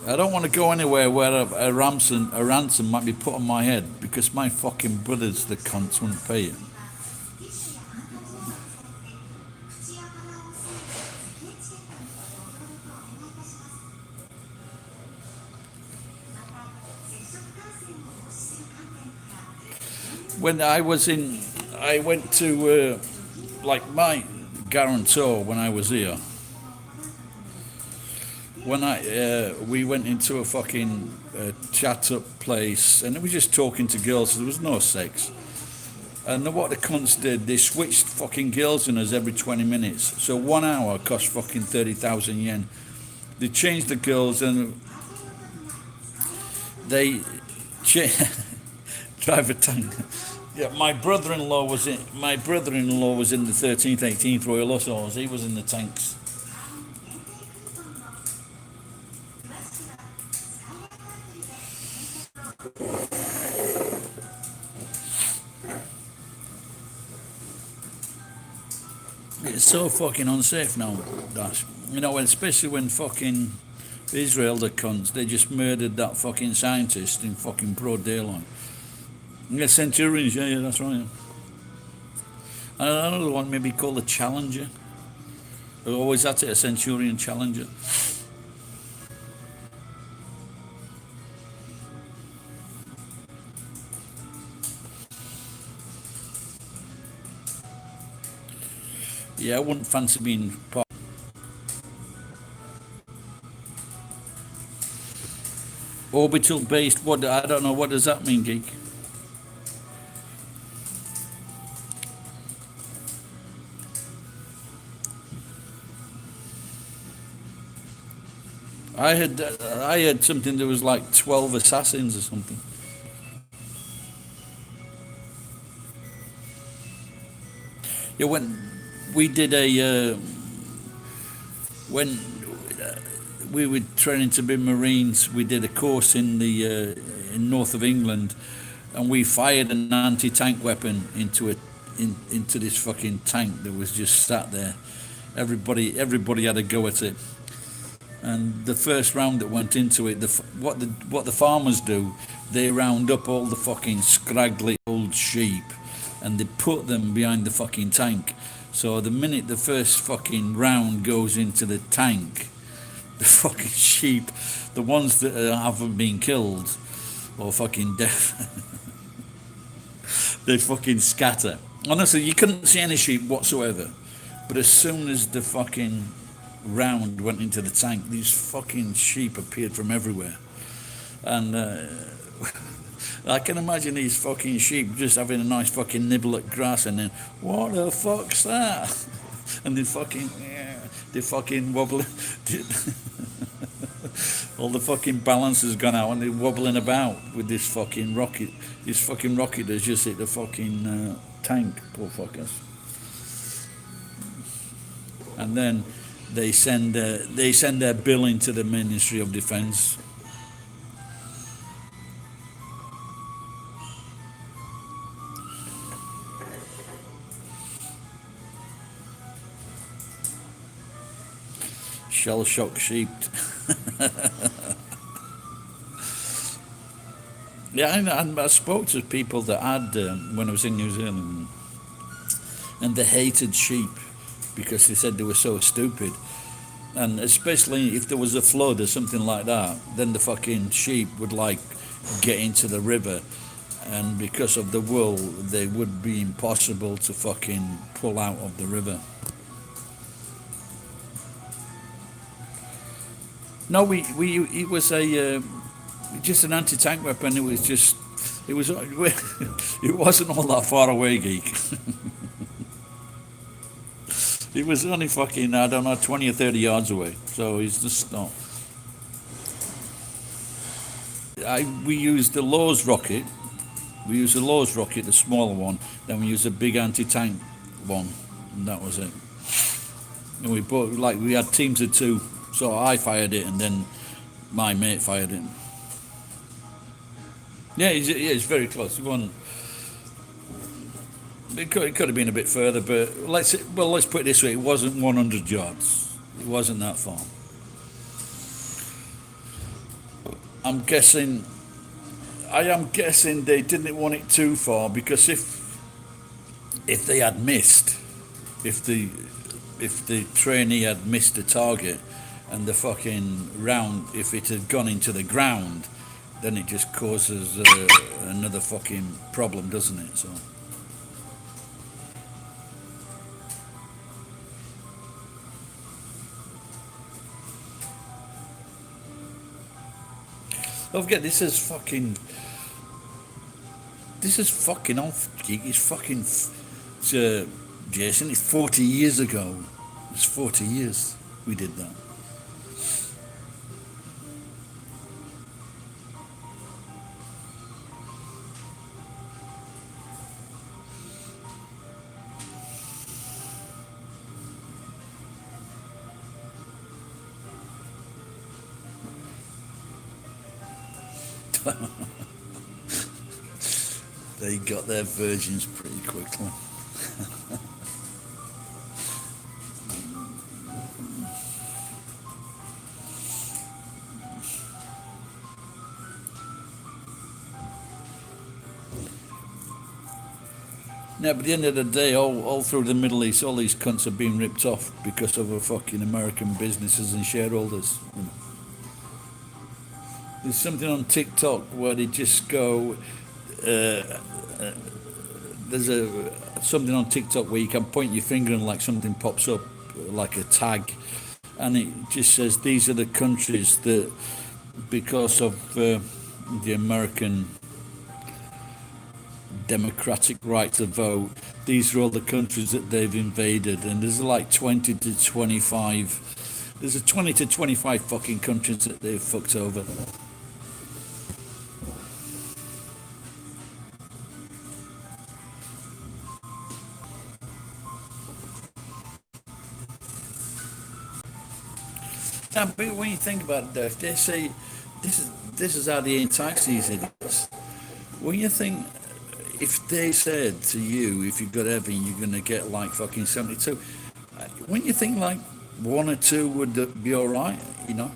I don't want to go anywhere where a ransom might be put on my head because my fucking brothers, the cunts, wouldn't pay it. when I went to like my guarantor when I was here. When we went into a fucking chat up place, and it was just talking to girls. So there was no sex. And what the cunts did, they switched fucking girls in us every 20 minutes. So 1 hour cost fucking 30,000 yen. They changed the girls and they drive a tank. Yeah, my brother-in-law was in the 13th, 18th Royal Hussars. He was in the tanks. It's so fucking unsafe now, Dash. Especially when fucking Israel, the cunts, they just murdered that fucking scientist in fucking broad daylight. Yeah, Centurions, yeah, that's right. Yeah. And another one maybe called the Challenger. They always at it, a Centurion Challenger. Yeah, I wouldn't fancy being part. Orbital based, what, I don't know, what does that mean, geek? I had something that was like 12 assassins or something. Yeah, when we did when we were training to be Marines, we did a course in the in north of England, and we fired an anti-tank weapon into this fucking tank that was just sat there. Everybody had a go at it, and the first round that went into it, what the farmers do, they round up all the fucking scraggly old sheep, and they put them behind the fucking tank. So the minute the first fucking round goes into the tank, the fucking sheep, the ones that haven't been killed or fucking deaf, they fucking scatter. Honestly, you couldn't see any sheep whatsoever. But as soon as the fucking round went into the tank, these fucking sheep appeared from everywhere. And I can imagine these fucking sheep just having a nice fucking nibble at grass and then, what the fuck's that? And they fucking wobbling. All the fucking balance has gone out and they're wobbling about with this fucking rocket. This fucking rocket has just hit the fucking tank, poor fuckers. And then they send their bill into the Ministry of Defence. Shell shock sheep. Yeah, and I spoke to people that had when I was in New Zealand, and they hated sheep because they said they were so stupid. And especially if there was a flood or something like that, then the fucking sheep would like get into the river, and because of the wool, they would be impossible to fucking pull out of the river. No, it was just an anti-tank weapon. It wasn't all that far away, geek. It was only fucking, I don't know, 20 or 30 yards away. So it's just not. We used the Lowe's rocket. We used the Lowe's rocket, the smaller one. Then we used a big anti-tank one, and that was it. And we had teams of two. So I fired it, and then my mate fired it. Yeah, it's very close. It could have been a bit further, but let's put it this way: it wasn't 100 yards. It wasn't that far. I am guessing they didn't want it too far, because if they had missed, if the trainee had missed the target, and the fucking round, if it had gone into the ground, then it just causes another fucking problem, doesn't it? So. Don't forget, this is fucking off. It's fucking, Jason, it's 40 years ago. It's 40 years we did that. They got their virgins pretty quickly. Yeah, but at the end of the day, all through the Middle East, all these cunts are being ripped off because of a fucking American businesses and shareholders. You know. There's something on TikTok where they just go. There's something on TikTok where you can point your finger and like something pops up, like a tag, and it just says these are the countries that, because of the American democratic right to vote, these are all the countries that they've invaded, and there's like 20 to 25. There's a 20 to 25 fucking countries that they've fucked over. Now, but when you think about it, though, if they say this is how they entice these idiots, when you think, if they said to you, if you got heaven, you're gonna get like fucking 72, when you think like one or two would be all right, you know.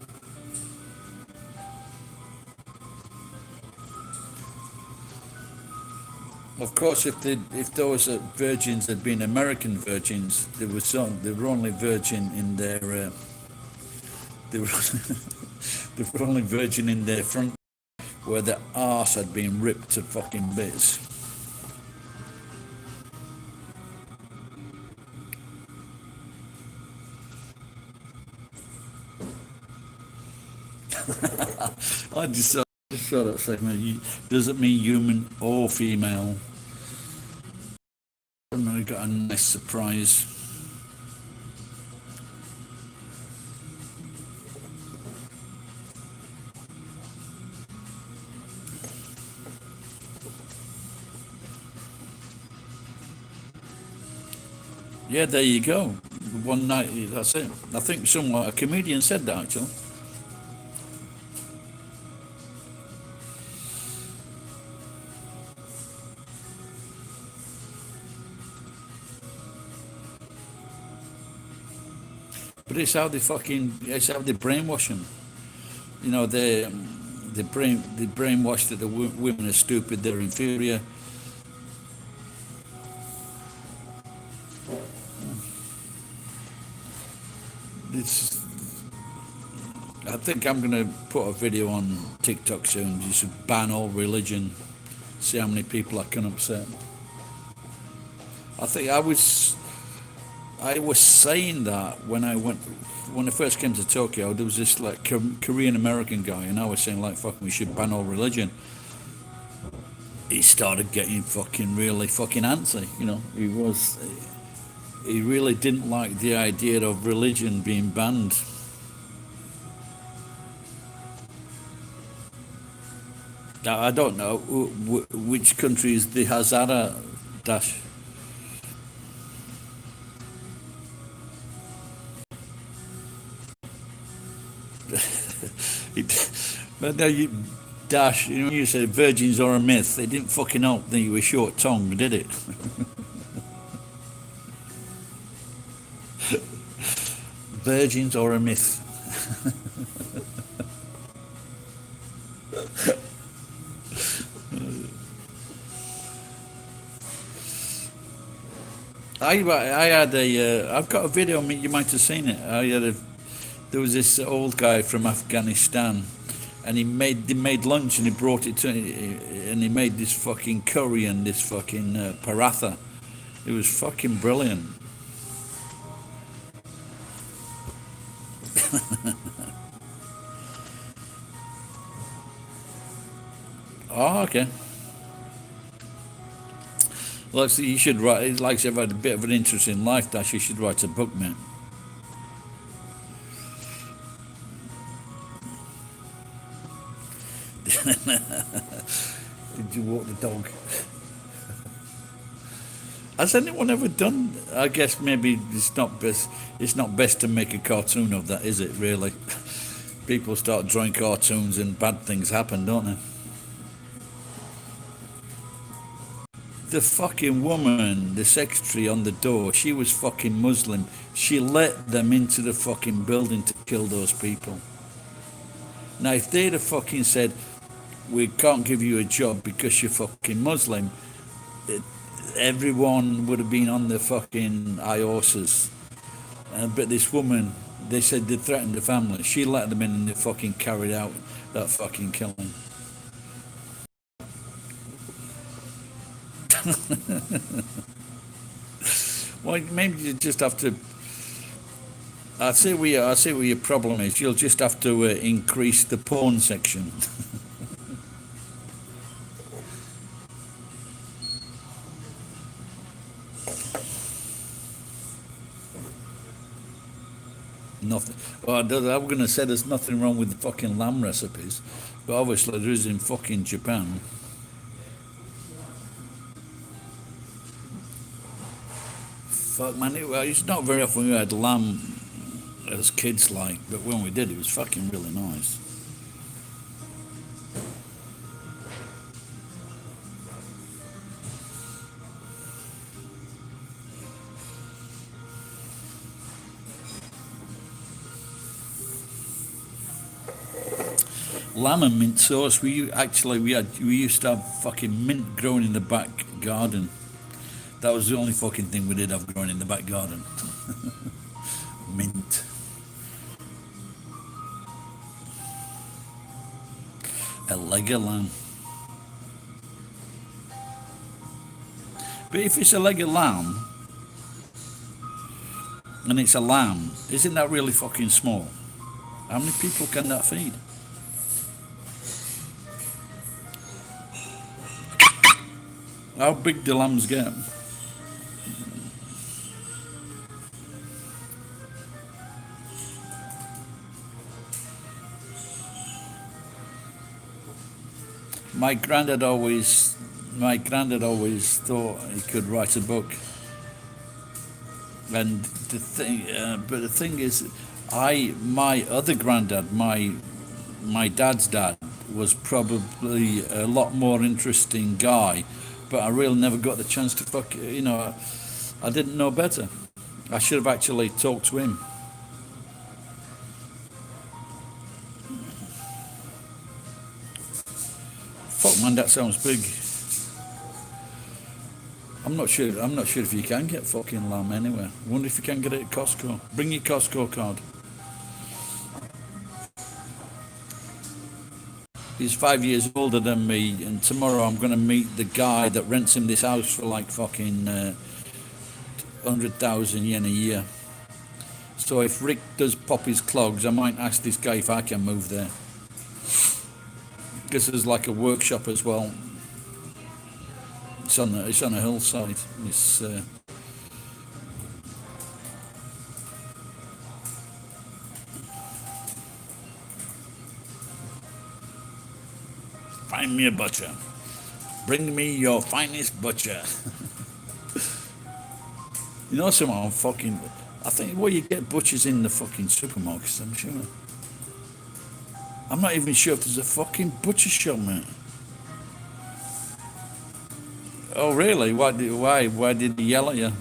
Of course, if those virgins had been American virgins, they were only virgin in their. They were, they were only virgin in their front, where their arse had been ripped to fucking bits. I just saw that segment. Does it mean human or female? And I got a nice surprise. Yeah, there you go. One night, that's it. I think a comedian said that actually. But it's how they brainwash them. You know, they brainwash that the women are stupid, they're inferior. I think I'm going to put a video on TikTok soon. You should ban all religion. See how many people I can upset. I think I was saying that when I first came to Tokyo. There was this like Korean American guy, and I was saying like, "Fuck, we should ban all religion." He started getting really fucking antsy. You know, he really didn't like the idea of religion being banned. Now, I don't know which country is the Hazara Dash. But now Dash, you know, you said virgins are a myth. They didn't fucking help that you were short tongued, did it? Virgins are a myth. I've got a video. You might have seen it. There was this old guy from Afghanistan, and they made lunch and he brought it to, and he made this fucking curry and this fucking paratha. It was fucking brilliant. Oh, okay. Well, see, you should write. It's like you've had a bit of an interest in life, Dash. You should write a book, mate. Did you walk the dog? Has anyone ever done? I guess maybe it's not best. It's not best to make a cartoon of that, is it? Really, people start drawing cartoons and bad things happen, don't they? The fucking woman, the secretary on the door, she was fucking Muslim. She let them into the fucking building to kill those people. Now, if they'd have fucking said, we can't give you a job because you're fucking Muslim, everyone would have been on the fucking high horses. But this woman, they said they threatened the family. She let them in and they fucking carried out that fucking killing. Well, maybe you just have to. I see what your problem is. You'll just have to increase the porn section. Nothing. Well, I'm going to say there's nothing wrong with the fucking lamb recipes, but obviously there is in fucking Japan. Fuck man, it's not very often we had lamb as kids like, but when we did, it was fucking really nice. Lamb and mint sauce. We used to have fucking mint growing in the back garden. That was the only fucking thing we did have growing in the back garden. Mint. A leg of lamb. But if it's a leg of lamb and it's a lamb, isn't that really fucking small? How many people can that feed? How big do lambs get? My granddad always thought he could write a book, and but the thing is, my other granddad, my dad's dad, was probably a lot more interesting guy, but I really never got the chance to I didn't know better. I should have actually talked to him. Fuck man, that sounds big. I'm not sure if you can get fucking lamb anywhere. I wonder if you can get it at Costco. Bring your Costco card. He's 5 years older than me, and tomorrow I'm going to meet the guy that rents him this house for like fucking 100,000 yen a year. So if Rick does pop his clogs, I might ask this guy if I can move there. Because there's like a workshop as well. It's on a hillside. It's find me a butcher. Bring me your finest butcher. You know something? I think you get butchers in the fucking supermarkets, I'm sure. I'm not even sure if there's a fucking butcher shop, mate. Oh really? Why did he yell at you?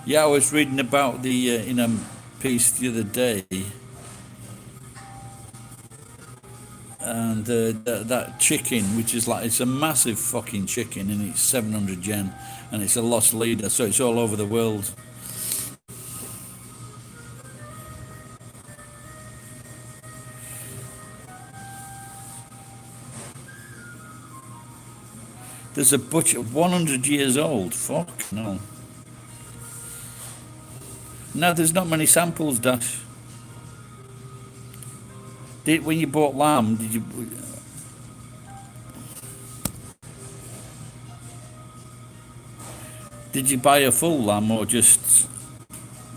Yeah, I was reading about the piece the other day, and that chicken, which is like, it's a massive fucking chicken, and it's 700 yen, and it's a lost leader, so it's all over the world. There's a butcher 100 years old. Fuck no. No, there's not many samples, Dash. When you bought lamb, did you buy a full lamb or just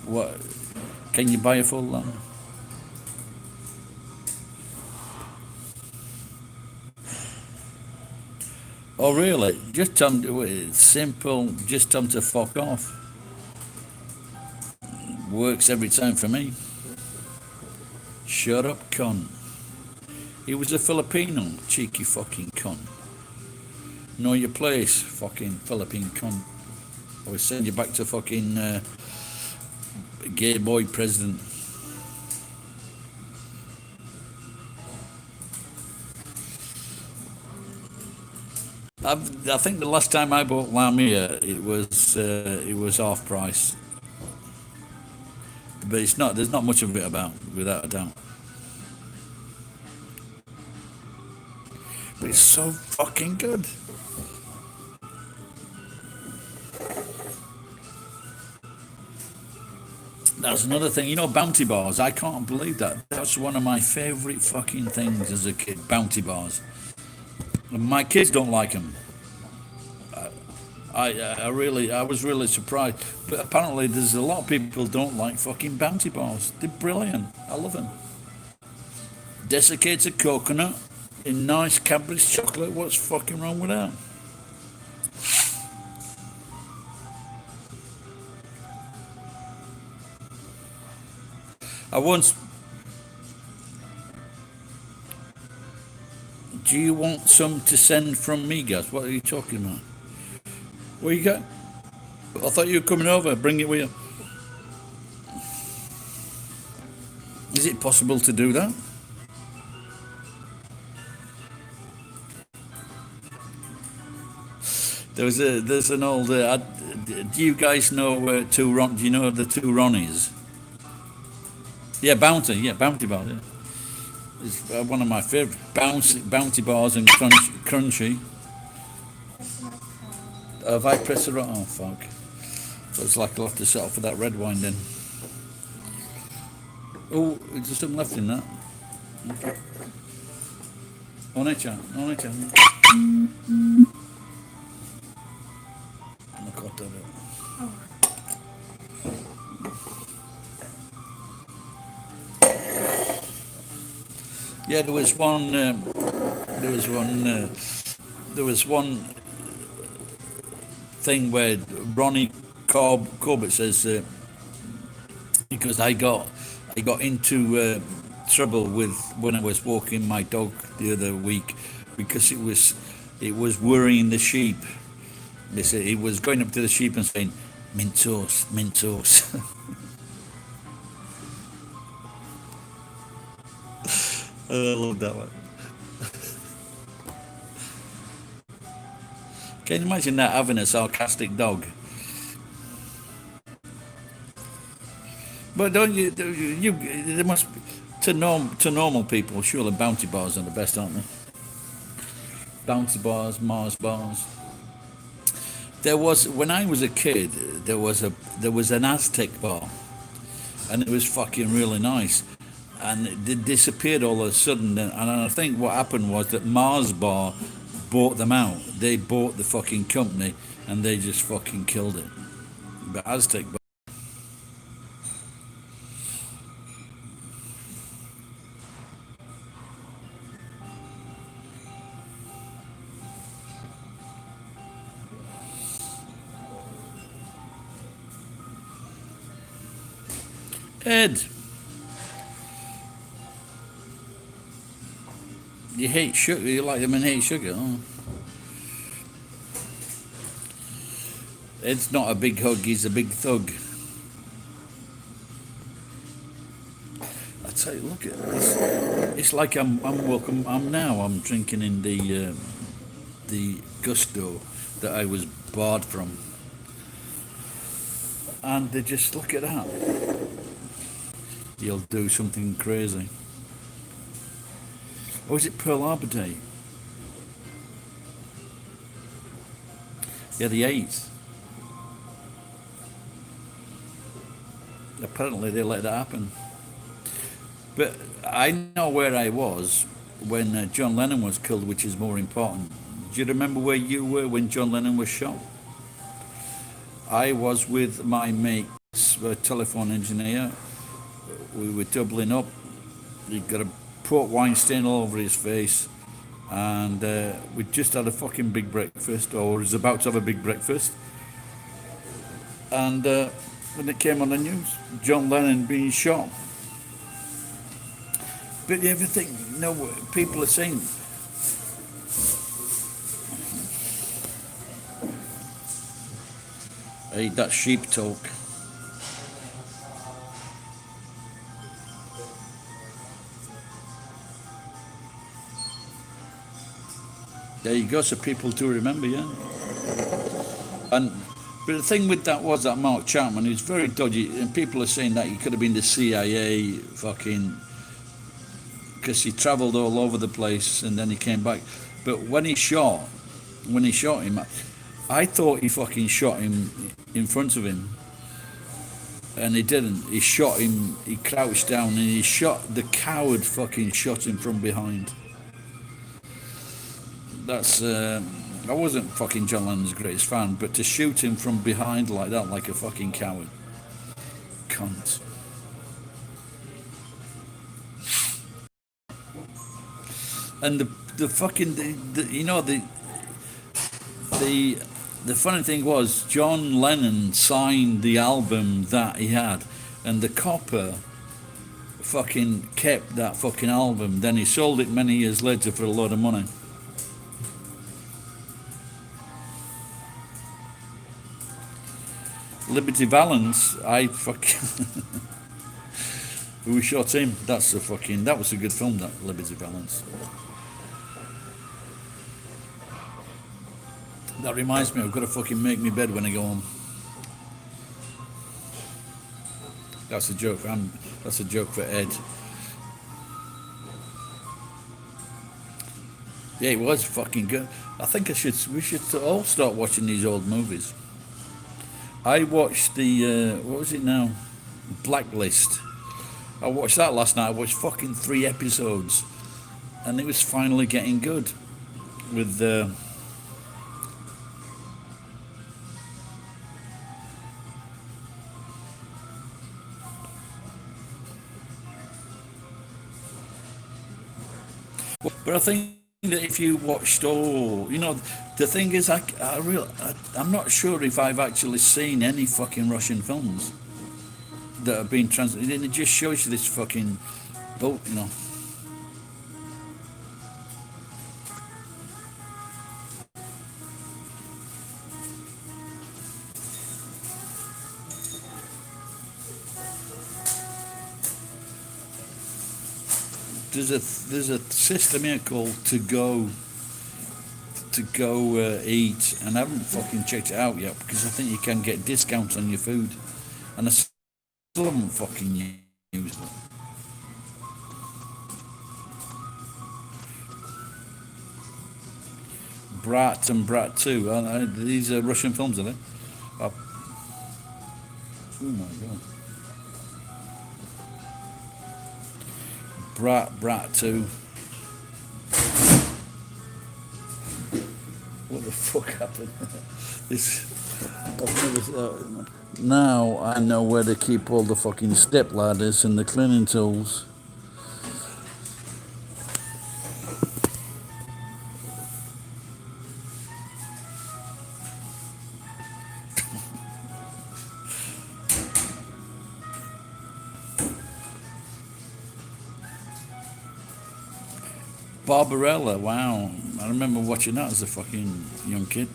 what? Can you buy a full lamb? Oh really? Just tell them it's simple. Just tell them to fuck off. Works every time for me. Shut up, cunt. He was a Filipino, cheeky fucking cunt. Know your place, fucking Philippine cunt. I will send you back to fucking gay boy president. I think the last time I bought lamb here, it was half price. But it's not. There's not much of it about, without a doubt. But it's so fucking good. That's another thing. You know, bounty bars. I can't believe that. That's one of my favourite fucking things as a kid. Bounty bars. And my kids don't like them. I was really surprised. But apparently, there's a lot of people who don't like fucking bounty bars. They're brilliant. I love them. Desiccated coconut in nice Cadbury's chocolate. What's fucking wrong with that? I once. Do you want some to send from me, guys? What are you talking about? What you got? I thought you were coming over. Bring it with you. Is it possible to do that? There's an old. Do you guys know two Ron? Do you know the two Ronnies? Yeah, Bounty. Yeah, Bounty Bar. Yeah. It's one of my favourite bounty bars and crunchy. Have I pressed the right? Oh fuck! So it's like I'll have to settle for that red wine then. Oh, is there something left in that? Onecha. Yeah, there was one. There was one thing where Ronnie Corbett says because I got into trouble with when I was walking my dog the other week because it was worrying the sheep. They said he was going up to the sheep and saying Mentos. I love that one. Can you imagine that, having a sarcastic dog? But don't you? There must be, to normal people. Surely bounty bars are the best, aren't they? Bounty bars, Mars bars. There was, when I was a kid, there was an Aztec bar, and it was fucking really nice. And it disappeared all of a sudden. And I think what happened was that Mars Bar bought them out. They bought the fucking company, and they just fucking killed it. But Aztec Bar. Ed, you hate sugar. You like them and hate sugar. Oh. Ed's not a big hug. He's a big thug. tell you, look at this. It's like I'm welcome. I'm drinking in the Gusto that I was barred from, and they just look at that. You'll do something crazy. Or is it Pearl Harbor Day? Yeah, the 8th. Apparently they let that happen. But I know where I was when John Lennon was killed, which is more important. Do you remember where you were when John Lennon was shot? I was with my mate, a telephone engineer. We were doubling up. He got a port wine stain all over his face. And we just had a fucking big breakfast, or was about to have a big breakfast. And when it came on the news, John Lennon being shot. But everything, people are saying, hey, that's sheep talk. There you go, so people do remember, yeah. And but the thing with that was that Mark Chapman, he was very dodgy, and people are saying that he could have been the CIA, fucking, because he travelled all over the place and then he came back. But when he shot him, I thought he fucking shot him in front of him, and he didn't. He shot him. He crouched down and he shot the coward. Fucking shot him from behind. That's. I wasn't fucking John Lennon's greatest fan, but to shoot him from behind like that, like a fucking coward, cunt. And the fucking the funny thing was John Lennon signed the album that he had, and the copper fucking kept that fucking album. Then he sold it many years later for a lot of money. Liberty Valance, I fucking who shot him? That was a good film, that Liberty Valance. That reminds me, I've got to fucking make me bed when I go home. That's a joke. That's a joke for Ed. Yeah, it was fucking good. I think we should all start watching these old movies. I watched the what was it now? Blacklist. I watched that last night. I watched fucking 3 episodes, and it was finally getting good. With but I think that if you watched the thing is, I'm not sure if I've actually seen any fucking Russian films that have been translated. And it just shows you this fucking boat, There's a system here called To Go Eat, and I haven't fucking checked it out yet because I think you can get discounts on your food, and I still haven't fucking used it. Brat and Brat 2, these are Russian films, are they? Oh my god. Brat 2. What the fuck happened? Now I know where to keep all the fucking step ladders and the cleaning tools. Barbarella, wow. I remember watching that as a fucking young kid.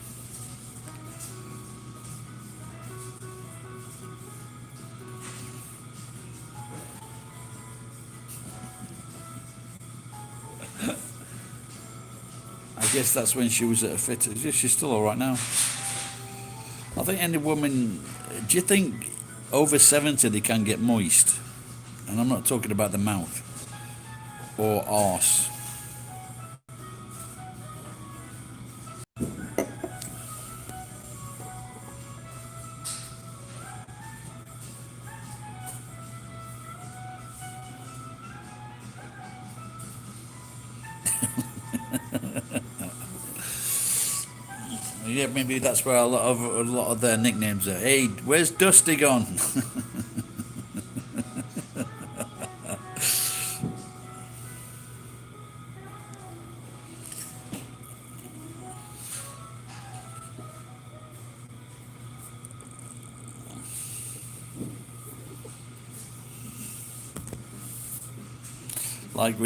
guess that's when she was at her fittest. Yeah, she's still all right now. I think any woman. Do you think over 70 they can get moist? And I'm not talking about the mouth or arse. Yeah, maybe that's where a lot of their nicknames are. Hey, where's Dusty gone? like we